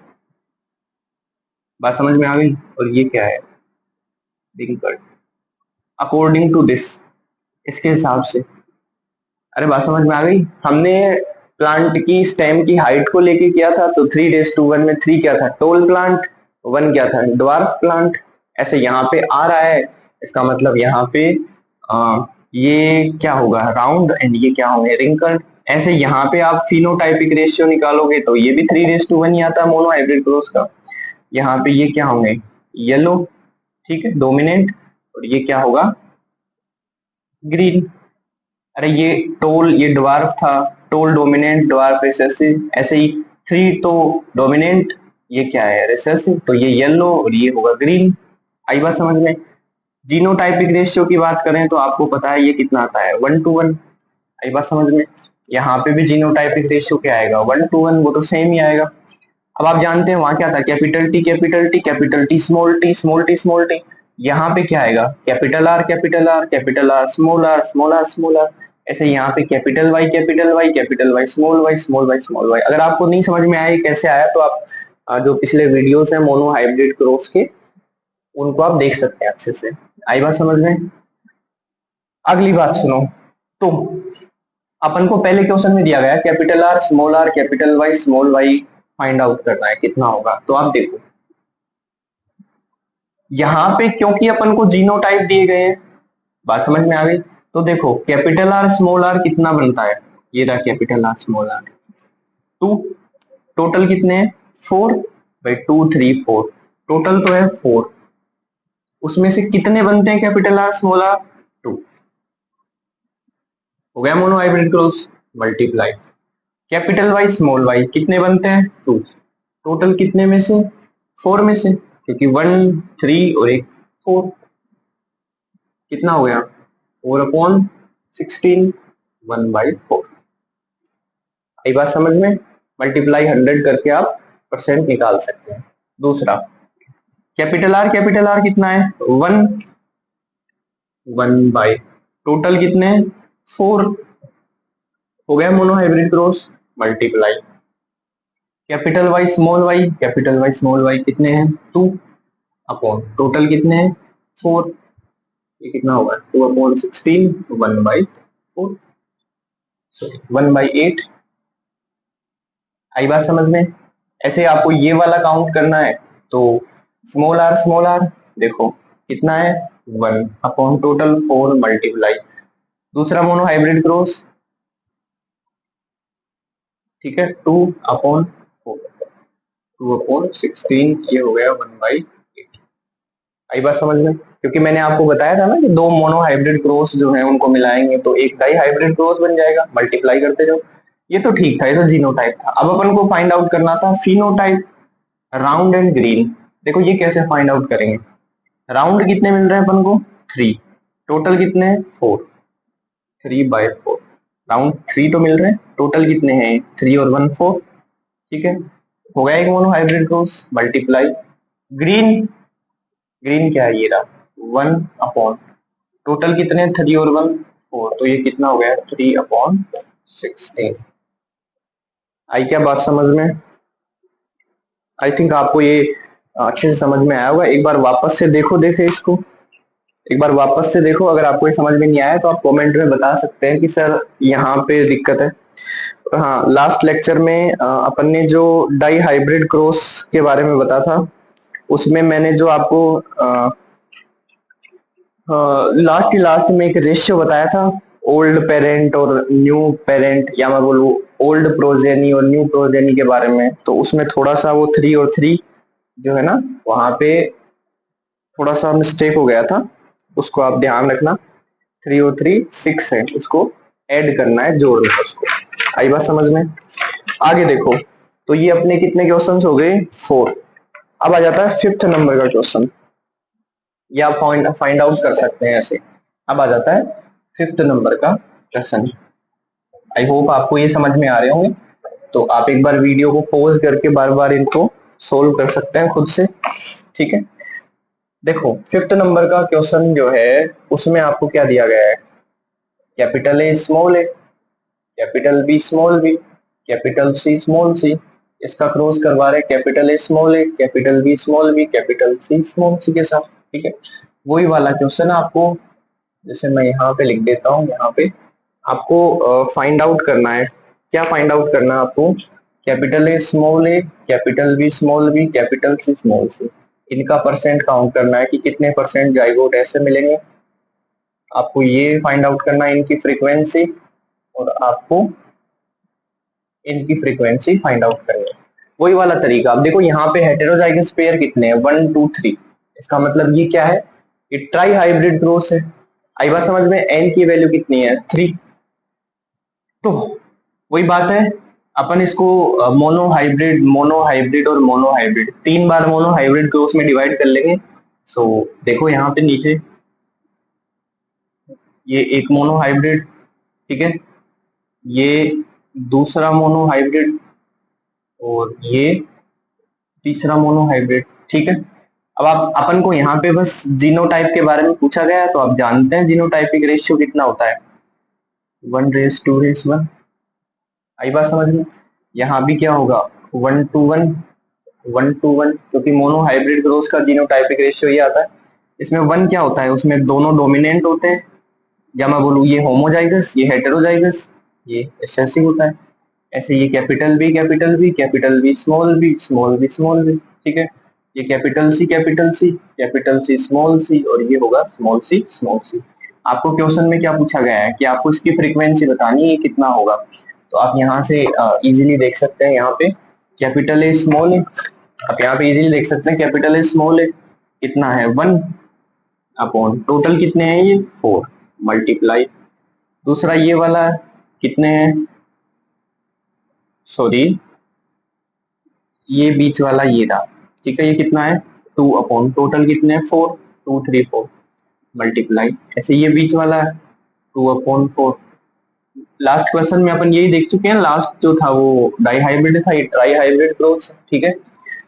बात समझ में आ गई? और ये क्या है? रिंकल। अकॉर्डिंग टू दिस, इसके हिसाब से। अरे बात समझ में आ गई? हमने प्लांट की स्टेम की हाइट को लेके किया था, तो 3:1 में 3 क्या था? Tall plant. 1 क्या था? Dwarf plant. ऐसे यहाँ पे आ रहा है, इसका मतलब यहाँ पे ये क्या होगा? राउंड, एंड ये क्या होंगे? रिंकल। ऐसे यहाँ पे आप फिनोटाइपिक रेशियो निकालोगे तो ये भी 3:1 ही आता है मोनो हाइब्रिड क्रॉस का। यहाँ पे ये क्या होंगे? येलो। ठीक है, डोमिनेंट। और ये क्या होगा? ग्रीन। अरे ये टोल, ये ड्वार्फ था, टोल डोमिनेंट, ड्वार्फ रिसेसिव, ऐसे ही 3 तो डोमिनेंट, ये क्या है? रिसेसिव, तो ये येलो और ये होगा ग्रीन। आई बात समझ में? जीनोटाइपिक रेशियो की बात करें तो आपको पता है ये कितना आता है? 1:1। आई बात समझ में? यहाँ पे भी जीनोटाइपिक रेशियो क्या आएगा? 1:1, वो तो सेम ही आएगा। अब आप जानते हैं वहां क्या था? Capital T capital T capital T small T small T small T. यहाँ पे क्या आएगा? Capital R capital R capital R small R small R small R. ऐसे यहाँ पे capital Y capital Y capital Y small Y small Y small Y. अगर आपको नहीं समझ में आया ये कैसे आया, तो आप जो पिछले वीडियोस हैं मोनो हाइब्रिड क्रॉस के, उनको आप देख सकते हैं अच्छे से। आई बात समझ में? अगली बात सुनो। तो अपन को पहले क्वेश्चन में दिया गया capital R capital Y small Y find out करना है, कितना होगा। तो आप देखो यहाँ पे, क्योंकि अपन को जीनोटाइप दिए गए हैं, बात समझ में आ गई? तो देखो कैपिटल आर स्मॉल आर कितना बनता है, ये रहा capital R small R 2। Total कितने हैं? 4। भाई 2 3 4, टोटल तो है 4। उसमें से कितने बनते हैं कैपिटल आर स्मॉल आर? 2। हो गया monohybrid cross. Multiply capital Y small Y कितने बनते हैं? 2। टोटल कितने में से? 4 में से, क्योंकि 1 3 और एक 4। कितना हो गया? 4/16, 1/4। आई बात समझ में? मल्टीप्लाई 100 करके आप परसेंट निकाल सकते हैं। दूसरा कैपिटल आर कितना है? 1, 1 बाई, टोटल कितने हैं? 4। हो गया monohybrid cross. Multiply capital Y small Y कितने हैं? 2 अपॉन टोटल कितने हैं? 4। ये कितना होगा? 2/16, 1/4, 1/8। आई बात समझ में? ऐसे आपको ये वाला काउंट करना है तो स्मॉल आर देखो कितना है? 1 अपॉन टोटल 4 मल्टीप्लाई दूसरा मोनो हाइब्रिड क्रॉस, ठीक है, 2/4, 2/16, ये हो गया 1/8। आई बात समझ में? क्योंकि मैंने आपको बताया था ना कि दो मोनो हाइब्रिड क्रॉस जो है उनको मिलाएंगे तो एक डाई हाइब्रिड क्रॉस बन जाएगा, मल्टीप्लाई करते जाओ। ये तो ठीक था, ये तो जीनोटाइप था। अब अपन को फाइंड आउट करना था फिनोटाइप, राउंड एंड ग्रीन। देखो ये कैसे फाइंड आउट करेंगे। राउंड कितने मिल रहे हैं अपन को? 3। टोटल कितने हैं? 4। 3/4, राउंड 3 तो मिल रहे हैं, टोटल कितने हैं? 3 और 1 4। ठीक है, हो गया एक mono hybrid cross. Multiply green, green क्या है? ये रहा 1 अपॉन टोटल कितने? 3 और 1 4, तो ये कितना हो गया? 3/16। आई क्या बात समझ में? आई थिंक आपको ये अच्छे से समझ में आया होगा। एक बार वापस से देखे इसको, एक बार वापस से देखो। अगर आपको ये समझ में नहीं आया तो आप कमेंट में बता सकते हैं कि सर यहाँ पे दिक्कत है। हाँ, लास्ट लेक्चर में अपन ने जो डाई हाइब्रिड क्रॉस के बारे में बताया था, उसमें मैंने जो आपको लास्ट में एक रेशियो बताया था, ओल्ड पेरेंट और न्यू पेरेंट, या मैं बोलूँ ओल्ड प्रोजेनी और न्यू प्रोजेनी के बारे में। तो उसमें थोड़ा सा वो 3 और 3 जो है ना, वहां पे थोड़ा सा मिस्टेक हो गया था, उसको आप ध्यान रखना। 3 और 3 6 है, उसको ऐड करना है, जोड़ना है उसको। आई बात समझ में? आगे देखो, तो ये अपने कितने क्वेश्चंस हो गए? 4। अब आ जाता है 5th नंबर का क्वेश्चन, या फाइंड आउट कर सकते हैं ऐसे। अब आ जाता है 5th नंबर का क्वेश्चन। आई होप आपको ये समझ में आ रहे होंगे। तो आप एक बार वीडियो को पॉज करके बार बार इनको सोल्व कर सकते हैं खुद से, ठीक है। देखो 5th नंबर का क्वेश्चन जो है, उसमें आपको क्या दिया गया है? Capital A small A, capital B small B, capital C small C. इसका क्रॉस करवा रहे capital A small A, capital B small B, capital C small C के साथ, ठीक है। वही वाला क्वेश्चन आपको, जैसे मैं यहाँ पे लिख देता हूँ, यहाँ पे आपको फाइंड आउट करना है। क्या फाइंड आउट करना है आपको? Capital A, capital B, capital C small C, इनका परसेंट काउंट करना है कि कितने परसेंट जाइगोट ऐसे मिलेंगे। आपको ये फाइंड आउट करना है, इनकी फ्रीक्वेंसी, और आपको इनकी फ्रीक्वेंसी फाइंड आउट करनी है। वही वाला तरीका। अब देखो यहाँ पे हेटेरोजाइगस पेयर कितने हैं? 1 2 3। इसका मतलब ये क्या है? ये ट्राई हाइब्रिड क्रॉस है। आई बात समझ में? एन की वैल्यू कितनी है? 3। तो वही बात है, अपन इसको मोनो हाइब्रिड और मोनो हाइब्रिड 3 बार मोनो हाइब्रिड क्रॉस में डिवाइड कर लेंगे। सो देखो यहाँ पे नीचे, ये एक मोनो हाइब्रिड, ठीक है, ये दूसरा मोनो हाइब्रिड, और ये तीसरा मोनो हाइब्रिड, ठीक है। अब आप अपन को यहाँ पे बस जीनोटाइप के बारे में पूछा गया है, तो आप जानते हैं जीनोटाइपिक रेशियो कितना होता है? 1:2:1। आई बात समझ में? यहाँ भी क्या होगा? 1:1, 1:1, क्योंकि मोनो हाइब्रिड क्रॉस का जीनोटाइपिक रेशियो ये आता है। इसमें 1 क्या होता है? उसमें दोनों डोमिनेंट होते हैं, या मैं बोलूँ ये होमोजाइगस, ये हेटेरोजाइगस, ये रिसेसिव होता है। ऐसे ये capital B, capital B, capital B small B, small B small B, ठीक है। ये capital C, capital C, capital C small C, और ये होगा स्मॉल सी स्मॉल सी। आपको क्वेश्चन में क्या पूछा गया है कि आपको इसकी फ्रीक्वेंसी बतानी है, कितना होगा। तो आप यहाँ से इजीली देख सकते हैं, यहाँ पे कैपिटल ए स्मॉल ए, आप यहाँ पे इजीली देख सकते हैं कैपिटल ए स्मॉल ए कितना है? 1 अपॉन टोटल कितने हैं? ये 4 मल्टीप्लाई। दूसरा ये वाला कितने हैं? सॉरी, ये बीच वाला ये रहा, ठीक है, ये कितना है? 2 अपॉन टोटल कितने हैं? 4, 2 3 4 मल्टीप्लाई। ऐसे ये बीच वाला है 2/4। लास्ट क्वेश्चन में अपन यही देख चुके हैं, लास्ट जो था वो डाई हाइब्रिड था, ये ट्राई हाइब्रिड क्रॉस, ठीक है।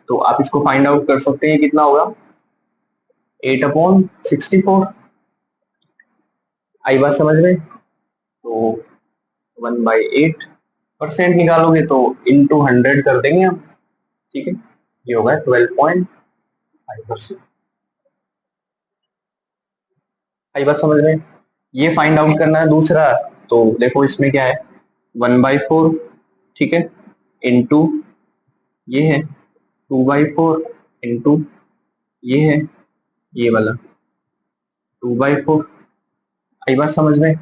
तो आप इसको फाइंड आउट कर सकते हैं, कितना होगा? 8/64। आई बात समझ में? तो 1/8 परसेंट निकालोगे तो इंटू 100 कर देंगे हम, ठीक है। ये होगा 12.5%। आई बात समझ में? ये फाइंड आउट करना है दूसरा। तो देखो इसमें क्या है? 1/4, ठीक है, इंटू ये है 2/4, इंटू ये है ये वाला 2/4। आई बात समझ में?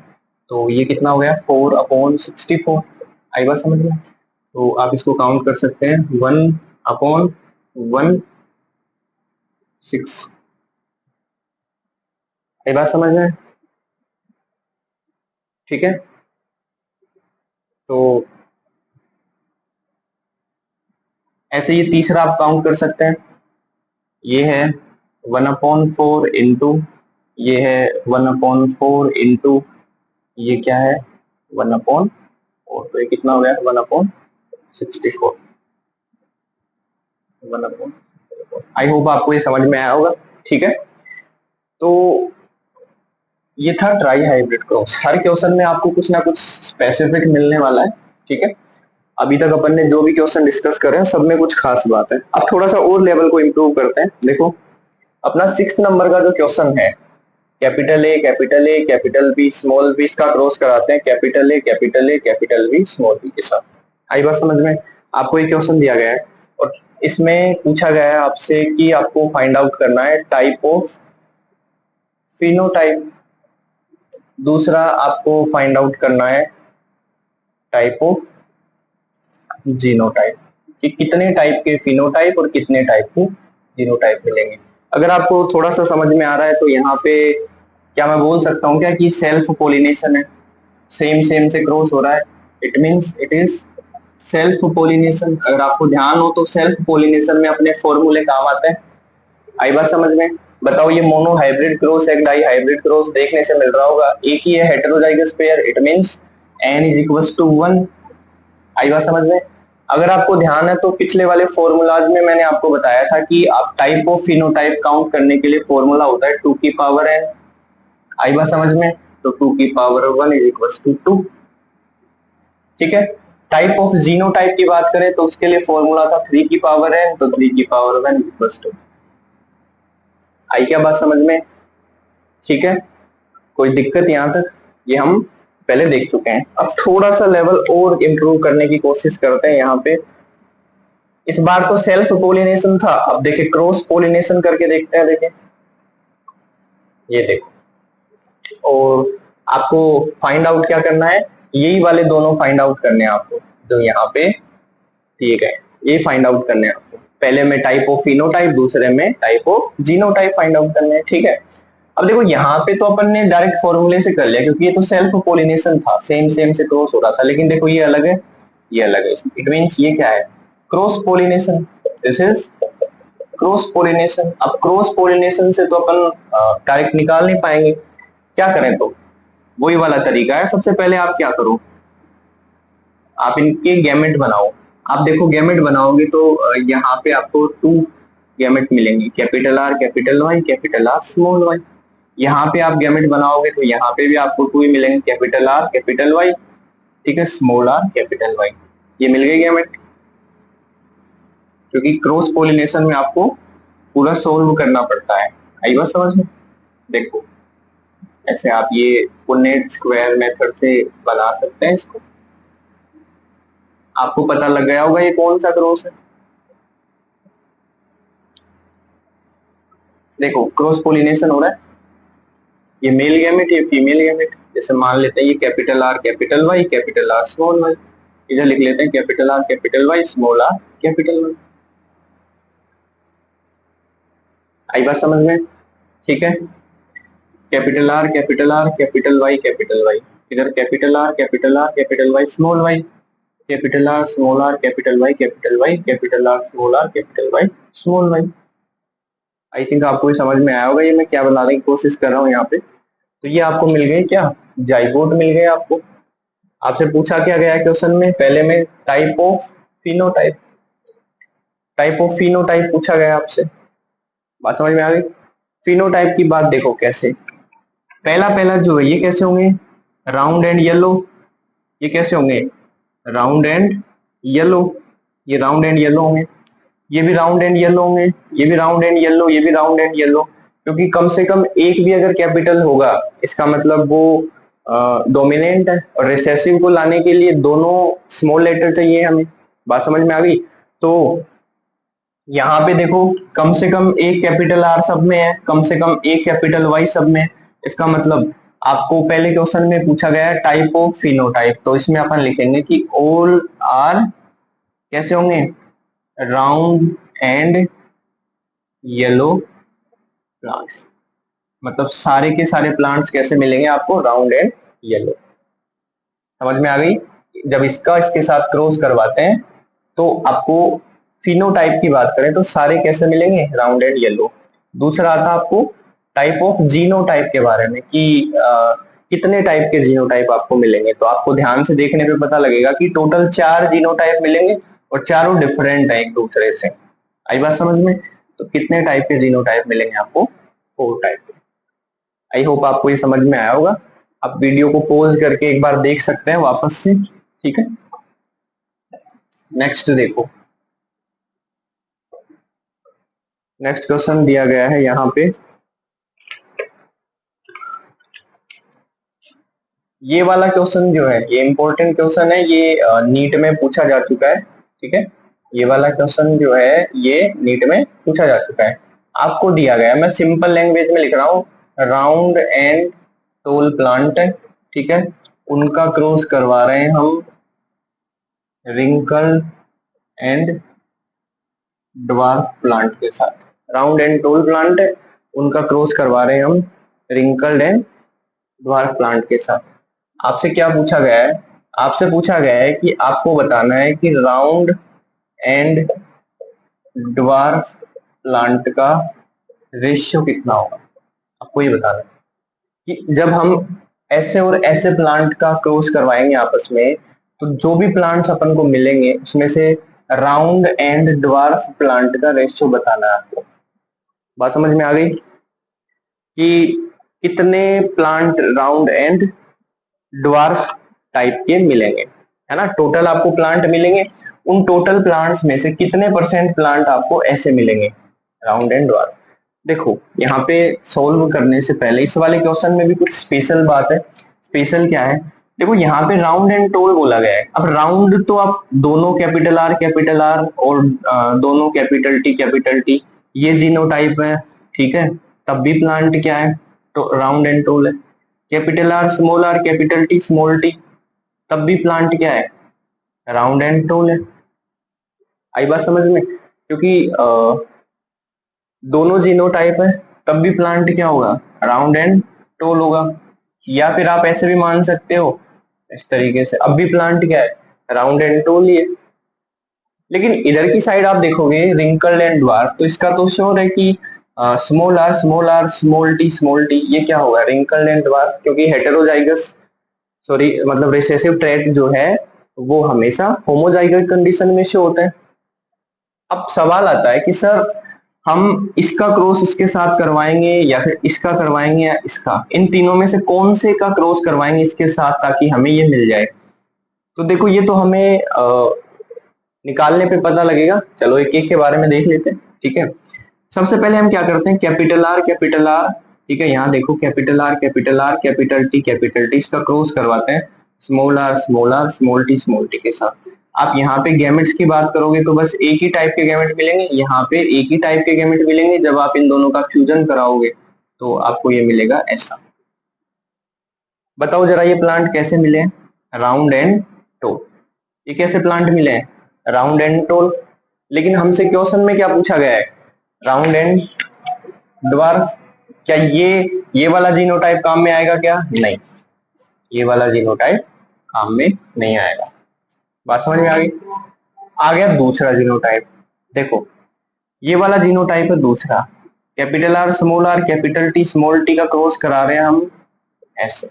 तो ये कितना हो गया? 4/64। आई बात समझ में? तो आप इसको काउंट कर सकते हैं, 1/16। आई बात समझ में? ठीक है। तो ऐसे ये तीसरा आप काउंट कर सकते हैं, ये है 1/4 इंटू, ये है 1/4 इंटू, ये क्या है? 1/4। तो ये कितना हो गया? 1/64। 1/64। आई होप आपको ये समझ में आया होगा, ठीक है। तो ये था ट्राई हाइब्रिड क्रॉस। हर क्वेश्चन में आपको कुछ ना कुछ स्पेसिफिक मिलने वाला है, ठीक है। अभी तक अपन ने जो भी क्वेश्चन डिस्कस करे हैं सब में कुछ खास बात है। अब थोड़ा सा और लेवल को इम्प्रूव करते हैं। देखो अपना 6 नंबर का जो क्वेश्चन है, capital A capital A capital B small B, इसका क्रॉस कराते हैं capital A capital A capital B small B के साथ। आई बात समझ में? आपको एक क्वेश्चन दिया गया है और इसमें पूछा गया है आपसे कि आपको फाइंड आउट करना है टाइप ऑफ फिनोटाइप, दूसरा आपको फाइंड आउट करना है टाइप ऑफ जीनोटाइप, कि कितने टाइप के फिनोटाइप और कितने टाइप के जीनोटाइप मिलेंगे। अगर आपको थोड़ा सा समझ में आ रहा है तो यहाँ पे क्या मैं बोल सकता हूँ क्या कि सेल्फ पोलिनेशन है, सेम सेम से क्रॉस हो रहा है, it means it is self pollination. अगर आपको ध्यान हो तो सेल्फ पोलिनेशन में अपने फॉर्मूले काम आते हैं। आई बात समझ में? बताओ ये मोनो हाइब्रिड क्रॉस एक डाई हाइब्रिड क्रॉस देखने से मिल रहा होगा, एक ही है heterozygous pair, it means n is equals to 1। आई बात समझ में? अगर आपको ध्यान है तो पिछले वाले फॉर्मूलाज में मैंने आपको बताया था कि आप टाइप ऑफ फिनोटाइप काउंट करने के लिए फॉर्मूला होता है 2 की पावर n। आई बात समझ में? तो 2 की पावर 1 इज इक्वल्स टू 2। ठीक है। टाइप ऑफ जीनोटाइप की बात करें तो उसके लिए फॉर्मूला था 3 की पावर n, तो 3 की पावर 1 इज इक्वल्स टू। आई क्या बात समझ में? ठीक है, कोई दिक्कत यहाँ तक? ये हम पहले देख चुके हैं। अब थोड़ा सा लेवल और इम्प्रूव करने की कोशिश करते हैं यहाँ पे। इस बार तो सेल्फ पोलिनेशन था, अब देखिए क्रॉस पोलिनेशन करके देखते हैं। देखिए ये देखो, और आपको फाइंड आउट क्या करना है, यही वाले दोनों फाइंड आउट करने हैं आपको जो यहाँ पे दिए गए, ये फाइंड आउट करने हैं आपको। पहले में टाइप ऑफ फिनोटाइप, दूसरे में type of genotype find out करने हैं। ठीक है। अब देखो यहाँ पे तो अपन ने डायरेक्ट फॉर्मूले से कर लिया क्योंकि ये तो सेल्फ पोलिनेशन था, सेम सेम से क्रॉस हो रहा था। लेकिन देखो ये अलग है, ये अलग है, इट मींस ये क्या है, cross pollination. This is cross pollination. अब क्रॉस पोलिनेशन से तो अपन डायरेक्ट निकाल नहीं पाएंगे, क्या करें? तो वही वाला तरीका है। सबसे पहले आप क्या करो, आप इनके गैमेट बनाओ। आप देखो गैमेट बनाओगे तो यहाँ पे आपको 2 गैमेट मिलेंगे, capital R capital Y capital R small Y. यहाँ पे आप गैमेट बनाओगे तो यहाँ पे भी आपको 2 ही मिलेंगे, कैपिटल आर कैपिटल वाई, ठीक है, स्मॉल आर कैपिटल वाई। ये मिल गए गैमेट। क्योंकि क्रॉस पोलिनेशन में आपको पूरा सोल्व करना पड़ता है। आई बात समझ में? देखो ऐसे आप ये पुनेट स्क्वायर मेथड से बना सकते हैं इसको। आपको पता लग गया होगा ये कौन सा क्रॉस है। देखो क्रॉस पोलिनेशन हो रहा है, ये मेल गैमेट, ये फीमेल गैमेट। जैसे मान लेते हैं ये capital R capital R small Y, इधर लिख लेते हैं capital R capital Y small R capital Y. आई बात समझ में? ठीक है। Capital R capital Y capital Y, इधर capital R capital Y small Y, capital R small R capital Y capital Y capital R small R capital Y small Y. I think आपको ये समझ में आया होगा ये मैं क्या बनाने की कोशिश कर रहा हूँ यहाँ पे। तो ये आपको मिल गए क्या, जाइगोट मिल गए आपको। आपसे पूछा क्या गया क्वेश्चन में, पहले में type of phenotype, type of phenotype पूछा गया आपसे। बात समझ में आ गई? फिनोटाइप की बात देखो कैसे, पहला पहला जो है ये कैसे होंगे, राउंड एंड येलो। ये कैसे होंगे, राउंड एंड येलो। ये राउंड एंड येलो होंगे, ये भी राउंड एंड येलो होंगे, ये भी राउंड एंड येलो, ये भी राउंड एंड येलो। क्योंकि कम से कम एक भी अगर कैपिटल होगा इसका मतलब वो डोमिनेंट है, और रिसेसिव को लाने के लिए दोनों स्मॉल लेटर चाहिए हमें। बात समझ में आ गई? तो यहाँ पे देखो कम से कम एक कैपिटल आर सब में है, कम से कम एक कैपिटल वाई सब में है। इसका मतलब आपको पहले क्वेश्चन में पूछा गया है टाइप ऑफ फिनोटाइप, तो इसमें अपन लिखेंगे कि ऑल आर कैसे होंगे, राउंड एंड येलो प्लांट्स। मतलब सारे के सारे प्लांट्स कैसे मिलेंगे आपको, राउंड एंड येलो। समझ में आ गई? जब इसका इसके साथ क्रॉस करवाते हैं तो आपको फिनोटाइप की बात करें तो सारे कैसे मिलेंगे, राउंड एंड येलो। दूसरा आता आपको टाइप ऑफ जीनोटाइप के बारे में कि कितने टाइप के जीनोटाइप आपको मिलेंगे। तो आपको ध्यान से देखने पे पता लगेगा कि टोटल 4 जीनोटाइप मिलेंगे और चारों डिफरेंट है एक दूसरे से। आई बात समझ में? तो कितने टाइप के जीनोटाइप मिलेंगे आपको, 4 टाइप। आई होप आपको ये समझ में आया होगा। आप वीडियो को पॉज करके एक बार देख सकते हैं वापस से, ठीक है। नेक्स्ट देखो, नेक्स्ट क्वेश्चन दिया गया है यहाँ पे, ये वाला क्वेश्चन जो है ये इंपॉर्टेंट क्वेश्चन है, ये नीट में पूछा जा चुका है। ठीक है, ये वाला क्वेश्चन जो है ये नीट में पूछा जा चुका है। आपको दिया गया है, मैं सिंपल लैंग्वेज में लिख रहा हूँ, राउंड एंड टोल प्लांट, ठीक है, उनका क्रॉस करवा रहे हैं हम रिंकल एंड ड्वार्फ प्लांट के साथ। राउंड एंड टोल प्लांट है, उनका क्रॉस करवा रहे हैं हम रिंकल्ड एंड ड्वार्फ प्लांट के साथ। आपसे क्या पूछा गया है, आपसे पूछा गया है कि आपको बताना है कि राउंड एंड ड्वार्फ प्लांट का रेशियो कितना होगा। आपको ये बताना है कि जब हम ऐसे और ऐसे प्लांट का क्रॉस करवाएंगे आपस में, तो जो भी प्लांट्स अपन को मिलेंगे उसमें से राउंड एंड ड्वार्फ प्लांट का रेशियो बताना है आपको। बात समझ में आ गई कि कितने plant round and dwarf type के मिलेंगे, है ना। टोटल आपको प्लांट मिलेंगे, उन टोटल प्लांट्स में से कितने परसेंट प्लांट आपको ऐसे मिलेंगे राउंड एंड ड्वार्फ। देखो यहाँ पे सॉल्व करने से पहले इस वाले क्वेश्चन में भी कुछ स्पेशल बात है। स्पेशल क्या है, देखो यहाँ पे राउंड एंड टोल बोला गया है। अब राउंड तो आप दोनों कैपिटल आर और दोनों कैपिटल टी ये जीनोटाइप है, ठीक है, तब भी प्लांट क्या है, तो राउंड एंड टोल है। Capital R capital T small T, तब भी प्लांट क्या है, राउंड एंड टोल है। आई बात समझ में, क्योंकि दोनों जीनोटाइप है तब भी प्लांट क्या होगा, राउंड एंड टोल होगा। या फिर आप ऐसे भी मान सकते हो इस तरीके से, अब भी प्लांट क्या है, राउंड एंड टोल ही है। लेकिन इधर की साइड आप देखोगे रिंकल्ड एंड ड्वार्फ, तो इसका तो श्योर है कि स्मॉल आर स्मॉल टी ये क्या होगा, रिंकल्ड एंड ड्वार्फ, क्योंकि हेटेरोजाइगस सॉरी मतलब रिसेसिव ट्रेट जो है वो हमेशा होमोजाइगस कंडीशन में शो होता है। अब सवाल आता है कि सर हम इसका क्रॉस इसके साथ करवाएंगे या फिर इसका करवाएंगे या इसका, इन तीनों में से कौन से का क्रॉस करवाएंगे इसके साथ ताकि हमें ये मिल जाए। तो देखो ये तो हमें निकालने पे पता लगेगा, चलो एक एक के बारे में देख लेते हैं। ठीक है, सबसे पहले हम क्या करते हैं, कैपिटल आर, ठीक है, यहाँ देखो कैपिटल टी इसका क्रॉस करवाते हैं स्मॉल टी के साथ। आप यहाँ पे गैमेट्स की बात करोगे तो बस एक ही टाइप के गैमेट मिलेंगे, यहाँ पे एक ही टाइप के गैमेट मिलेंगे। जब आप इन दोनों का फ्यूजन कराओगे तो आपको ये मिलेगा ऐसा। बताओ जरा ये प्लांट कैसे मिले, राउंड एंड टोल, ये कैसे प्लांट मिले हैं, राउंड एंड टोल। लेकिन हमसे क्वेश्चन में क्या पूछा गया है, राउंड एंड ड्वार्फ। क्या ये वाला जीनोटाइप काम में आएगा क्या, नहीं, ये वाला जीनोटाइप काम में नहीं आएगा। बात समझ में आ गई। आ गया दूसरा जीनोटाइप, देखो ये वाला जीनोटाइप है दूसरा, आर कैपिटल टी का क्रॉस करा रहे हैं हम ऐसे।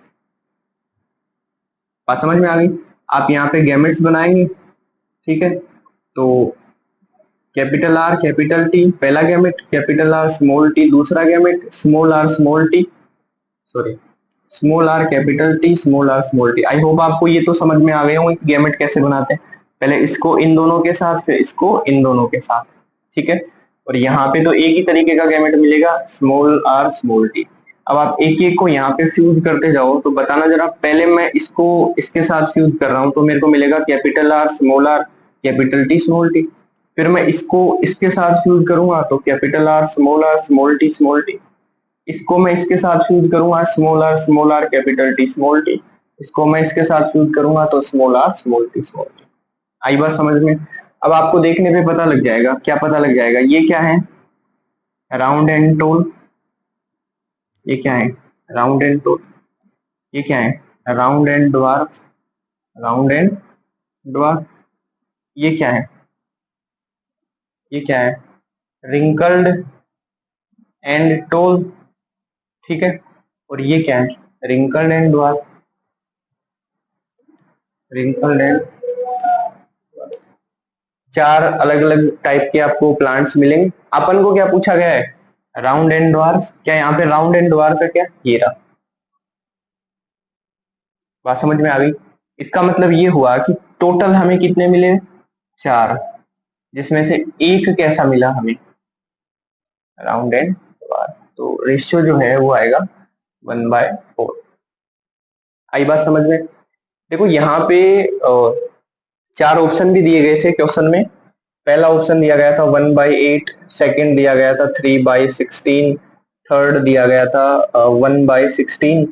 बात समझ में आ गई। आप यहाँ पे गैमेट्स बनाएंगे, ठीक है, तो कैपिटल टी पहला gamete, capital R small T दूसरा gamete, small T sorry small R small T. I hope आपको ये तो समझ में आ गए होंगे कि गैमेट कैसे बनाते हैं, पहले इसको इन दोनों के साथ फिर इसको इन दोनों के साथ, ठीक है। और यहाँ पे तो एक ही तरीके का गैमेट मिलेगा स्मॉल आर स्मॉल टी। अब आप एक एक को यहाँ पे फ्यूज करते जाओ तो बताना जरा, पहले मैं इसको इसके साथ फ्यूज कर रहा हूँ तो मेरे को मिलेगा capital R capital T small T. फिर मैं इसको इसके साथ फ्यूज करूंगा तो कैपिटल आर स्मॉल टी। इसको मैं इसके साथ फ्यूज करूंगा small R capital T small T. इसको मैं इसके साथ फ्यूज करूंगा तो स्मॉल आर स्मॉल टी। आई बात समझ में। अब आपको देखने पे पता लग जाएगा, क्या पता लग जाएगा, ये क्या है, राउंड एंड टोल। ये क्या है, राउंड एंड टोल। ये क्या है, round and dwarf. Round and dwarf. ये क्या है, ये क्या है, रिंकल्ड एंड टोल, ठीक है। और ये क्या है, wrinkled and dwarf, wrinkled and. चार अलग अलग टाइप के आपको प्लांट्स मिलेंगे। अपन को क्या पूछा गया है, राउंड एंड ड्वार्फ। क्या यहाँ पे राउंड एंड ड्वार्फ है क्या, ये रहा। बात समझ में आ गई। इसका मतलब ये हुआ कि टोटल हमें कितने मिले, 4, जिसमें से एक कैसा मिला हमें, राउंड एंड बार, तो रेशियो जो है वो आएगा 1/4। आई बात समझ में? देखो यहाँ पे 4 ऑप्शन भी दिए गए थे क्वेश्चन में। पहला ऑप्शन दिया गया था 1/8, सेकंड दिया गया था 3/16, थर्ड दिया गया था 1/16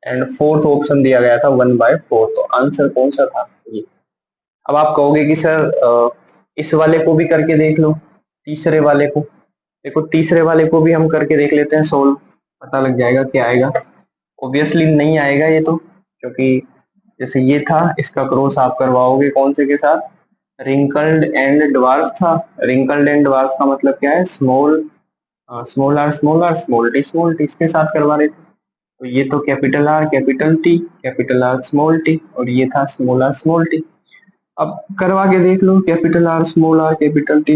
एंड फोर्थ ऑप्शन दिया गया था 1/4। तो आंसर कौन सा था ये? अब आप कहोगे कि सर इस वाले को भी करके देख लो, तीसरे वाले को। देखो तीसरे वाले को भी हम करके देख लेते हैं सोल्व, पता लग जाएगा क्या आएगा। ऑब्वियसली नहीं आएगा ये तो, क्योंकि जैसे ये था, इसका क्रॉस आप करवाओगे कौन से के साथ, रिंकल्ड एंड ड्वार्फ था। रिंकल्ड एंड ड्वार्फ का मतलब क्या है, small small R small R small T इसके साथ करवा रहे थे। तो ये तो capital R capital T, capital R small T, और ये था स्मॉल आर स्मॉल टी। अब करवा के देख लो, capital R small R capital T.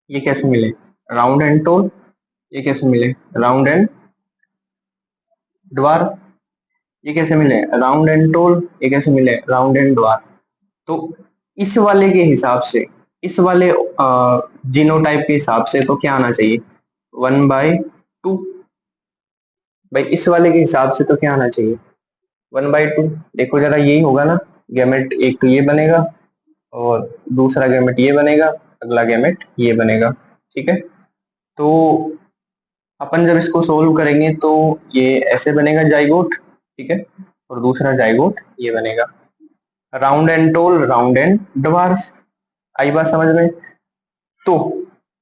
ये कैसे मिले, राउंड एंड टोल। ये कैसे मिले, राउंड एंड ड्वार्फ। ये कैसे मिले, राउंड एंड टोल। ये कैसे मिले, राउंड एंड ड्वार्फ। तो इस वाले के हिसाब से, इस वाले जीनोटाइप के हिसाब से तो क्या आना चाहिए, 1/2। भाई इस वाले के हिसाब से तो क्या आना चाहिए, 1/2। देखो जरा, यही होगा ना गैमेट, एक तो ये बनेगा और दूसरा गैमेट ये बनेगा, अगला गैमेट ये बनेगा। ठीक है, तो अपन जब इसको सोल्व करेंगे तो ये ऐसे बनेगा जाइगोट, ठीक है, और दूसरा जाइगोट ये बनेगा। Round and tall, round and dwarf. आई बात समझ में? तो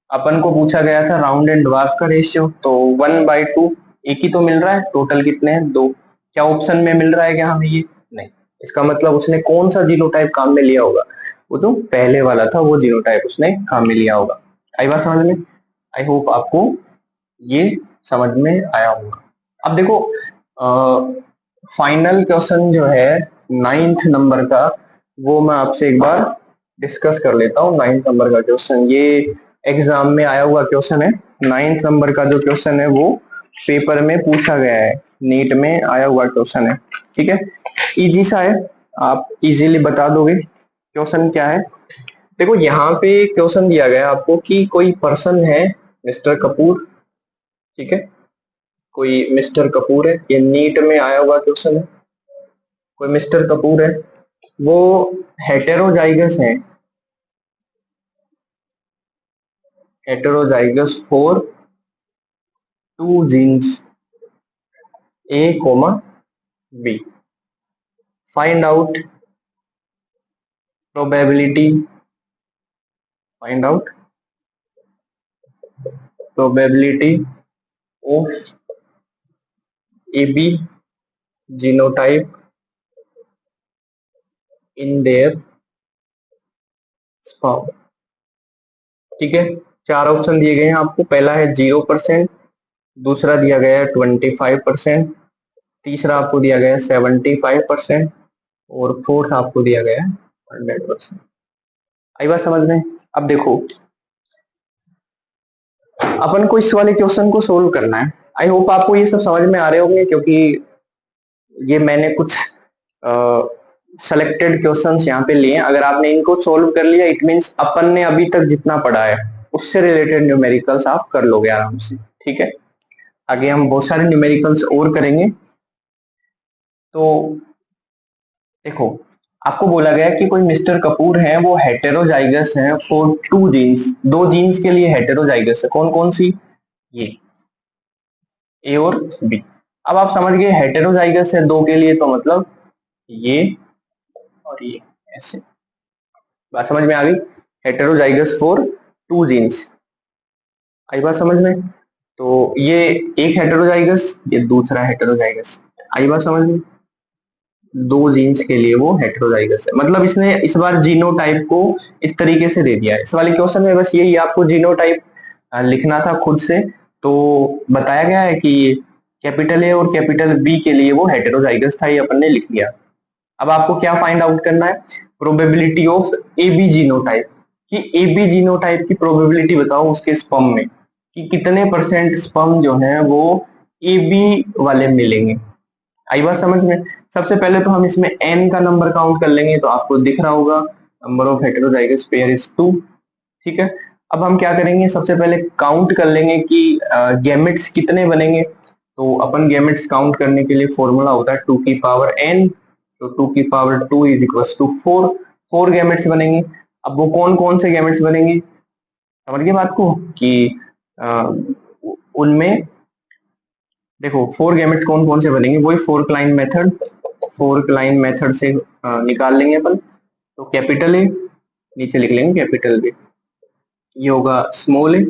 अपन को पूछा गया था राउंड एंड ड्वार्फ का रेशियो, तो 1/2। एक ही तो मिल रहा है, टोटल कितने हैं, 2। क्या ऑप्शन में मिल रहा है क्या हमें ये, नहीं। इसका मतलब उसने कौन सा जीनोटाइप काम में लिया होगा, वो जो पहले वाला था वो जीनोटाइप उसने काम में लिया होगा। आई बात समझ में? आई होप आपको ये समझ में आया होगा। अब देखो फाइनल क्वेश्चन जो है 9th नंबर का, वो मैं आपसे एक बार डिस्कस कर लेता हूँ। 9th नंबर का क्वेश्चन ये एग्जाम में आया हुआ क्वेश्चन है। 9th नंबर का जो क्वेश्चन है वो पेपर में पूछा गया है, नीट में आया हुआ क्वेश्चन है। ठीक है, इजी सा है, आप इजीली बता दोगे क्वेश्चन क्या है। देखो यहाँ पे क्वेश्चन दिया गया है आपको कि कोई पर्सन है, मिस्टर कपूर। ठीक है, कोई मिस्टर कपूर है, ये नीट में आया हुआ क्वेश्चन है। कोई मिस्टर कपूर है, वो हेटेरोजाइगस है, heterozygous for 2 genes A comma B. Find out probability, find out probability of A B genotype in their sperm. ठीक है, 4 ऑप्शन दिए गए हैं आपको। पहला है 0%, दूसरा दिया गया है 25%, तीसरा आपको दिया गया है 75%, और फोर्थ आपको दिया गया है 100%। आई बात समझ में? अब देखो अपन को इस वाले क्वेश्चन को सोल्व करना है। आई होप आपको ये सब समझ में आ रहे होंगे, क्योंकि ये मैंने कुछ सेलेक्टेड क्वेश्चंस यहाँ पे लिए। अगर आपने इनको सोल्व कर लिया, इट मींस अपन ने अभी तक जितना पढ़ा है उससे रिलेटेड न्यूमेरिकल्स आप कर लोगे आराम से। ठीक है, आगे हम बहुत सारे न्यूमेरिकल्स और करेंगे। तो देखो, आपको बोला गया कि कोई मिस्टर कपूर है, वो हेटेरोजाइगस है फॉर 2 जीन्स, 2 जीन्स के लिए हेटेरोजाइगस है। कौन कौन सी, ये ए और बी। अब आप समझ गए हेटेरोजाइगस है 2 के लिए, तो मतलब ये और ये, ऐसे। बात समझ में आ गई, हेटेरोजाइगस फॉर 2 जीन्स। आई बात समझ में? तो ये एक हेटेरोजाइगस, ये दूसरा हेटेरोजाइगस। आई बात समझ में? 2 जीन्स के लिए वो हेटेरोजाइगस है, मतलब इसने इस बार जीनोटाइप को इस तरीके से दे दिया है। इस वाले क्वेश्चन में बस यही आपको जीनोटाइप लिखना था खुद से। तो बताया गया है कि कैपिटल ए और कैपिटल बी के लिए वो हेटेरोजाइगस था, ये अपन ने लिख लिया। अब आपको क्या फाइंड आउट करना है, probability of A B genotype, कि ए बी जीनोटाइप की प्रोबेबिलिटी बताओ उसके स्पर्म में, कि कितने % स्पर्म जो है वो ए बी वाले मिलेंगे। आई बात समझ में? सबसे पहले तो हम इसमें n का नंबर काउंट कर लेंगे, तो आपको दिख रहा होगा number of heterozygous pair is 2। ठीक है, अब हम क्या करेंगे, सबसे पहले काउंट कर लेंगे कि गैमेट्स कितने बनेंगे। तो अपन गैमेट्स काउंट करने के लिए फॉर्मूला होता है 2 की पावर n, तो 2 की power 2 is equal to 4। 4 gametes बनेंगे। अब वो कौन कौन से गैमेट्स बनेंगे, समझ गए बात को कि अ, उनमें देखो 4 गैमेट्स कौन कौन से बनेंगे, वही फोर्क लाइन मेथड से निकाल लेंगे अपन। तो कैपिटल ए, नीचे लिख लेंगे कैपिटल बी, ये होगा स्मॉल ए,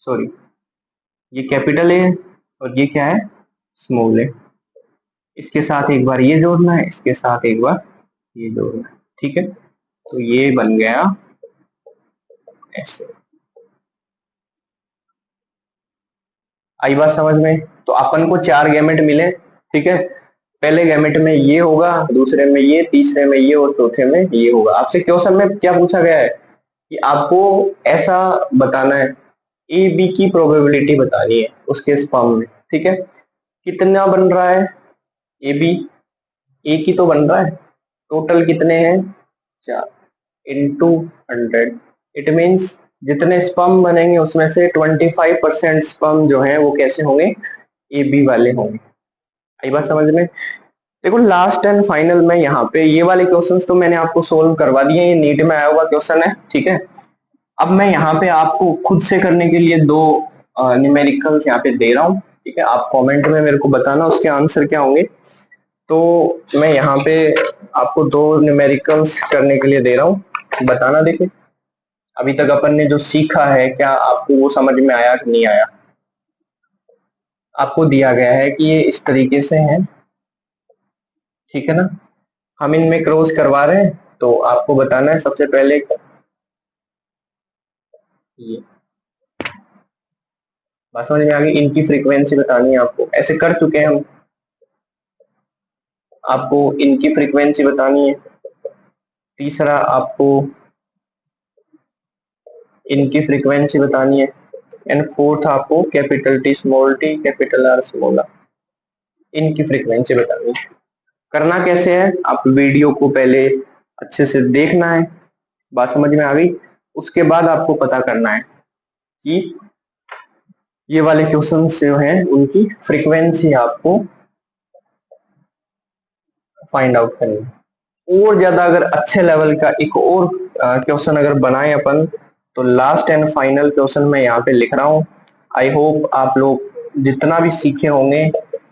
सॉरी ये कैपिटल ए और ये क्या है, स्मॉल ए। इसके साथ एक बार ये जोड़ना है, इसके साथ एक बार ये जोड़ना है। ठीक है, तो ये बन गया ऐसे। आई बात समझ में? तो अपन को 4 गैमेट मिले। ठीक है, पहले गैमेट में ये होगा, दूसरे में ये, तीसरे में ये और चौथे में ये होगा। आपसे क्वेश्चन में क्या पूछा गया है कि आपको ऐसा बताना है, ए बी की प्रोबेबिलिटी बतानी है उसके स्पर्म में। ठीक है, कितना बन रहा है ए बी, ए की तो बन रहा है, टोटल कितने हैं 4 इंटू 100। इट मीन्स जितने स्पर्म बनेंगे उसमें से 25% स्पर्म जो है वो कैसे होंगे, ए बी वाले होंगे। आई बात समझ में? देखो लास्ट एंड फाइनल में यहाँ पे ये वाले क्वेश्चंस तो मैंने आपको सोल्व करवा दिए, ये नीट में आया हुआ क्वेश्चन है। ठीक है, अब मैं यहाँ पे आपको खुद से करने के लिए दो न्यूमेरिकल्स यहाँ पे दे रहा हूँ। ठीक है, आप कमेंट में मेरे को बताना उसके आंसर क्या होंगे। तो मैं यहाँ पे आपको दो न्यूमेरिकल्स करने के लिए दे रहा हूँ, बताना। देखिए अभी तक अपन ने जो सीखा है क्या आपको वो समझ में आया कि नहीं आया। आपको दिया गया है कि ये इस तरीके से है, ठीक है ना, हम इनमें क्रॉस करवा रहे हैं। तो आपको बताना है सबसे पहले ये, बात समझ में आ गई, इनकी फ्रीक्वेंसी बतानी है आपको, ऐसे कर चुके हैं हम। आपको इनकी फ्रीक्वेंसी बतानी है। तीसरा आपको इनकी फ्रीक्वेंसी बतानी है। एंड फोर्थ आपको capital T small T capital R small R, इनकी फ्रीक्वेंसी बतानी है। करना कैसे है, आप वीडियो को पहले अच्छे से देखना है, बात समझ में आ गई। उसके बाद आपको पता करना है कि ये वाले क्वेश्चंस जो हैं उनकी फ्रीक्वेंसी आपको फाइंड आउट करनी है। और ज्यादा अगर अच्छे लेवल का एक और क्वेश्चन अगर बनाए अपन, तो लास्ट एंड फाइनल क्वेश्चन मैं यहाँ पे लिख रहा हूँ। आई होप आप लोग जितना भी सीखे होंगे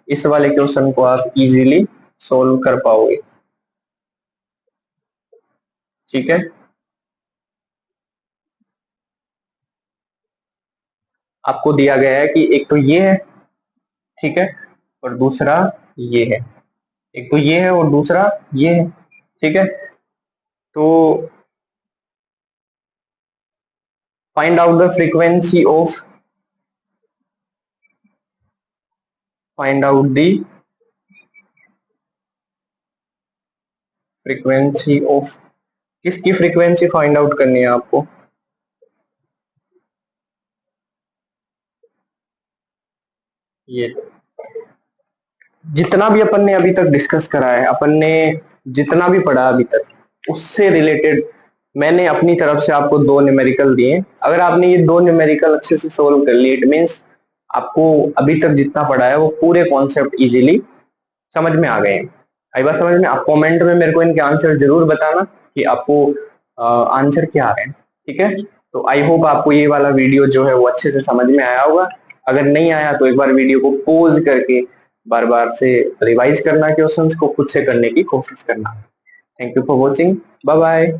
इस वाले क्वेश्चन को आप इजीली सोल्व कर पाओगे। ठीक है, आपको दिया गया है कि एक तो ये है, ठीक है, और दूसरा ये है। एक तो ये है और दूसरा ये है। ठीक है, तो find out the frequency of, find out the frequency of, किसकी फ्रीक्वेंसी फाइंड आउट करनी है आपको, ये जितना भी अपन ने अभी तक डिस्कस करा है, अपन ने जितना भी पढ़ा अभी तक उससे रिलेटेड मैंने अपनी तरफ से आपको दो न्यूमेरिकल दिए। अगर आपने ये दो न्यूमेरिकल अच्छे से सोल्व कर लिए, इट मीन्स आपको अभी तक जितना पढ़ा है वो पूरे कॉन्सेप्ट इजीली समझ में आ गए हैं। आई बात समझ में? आप कमेंट में मेरे को इनके आंसर जरूर बताना कि आपको आंसर क्या आ रहे हैं। ठीक है, तो आई होप आपको ये वाला वीडियो जो है वो अच्छे से समझ में आया होगा। अगर नहीं आया तो एक बार वीडियो को पॉज करके बार बार से रिवाइज करना, क्वेश्चंस को खुद से करने की कोशिश करना। Thank you for watching, bye bye.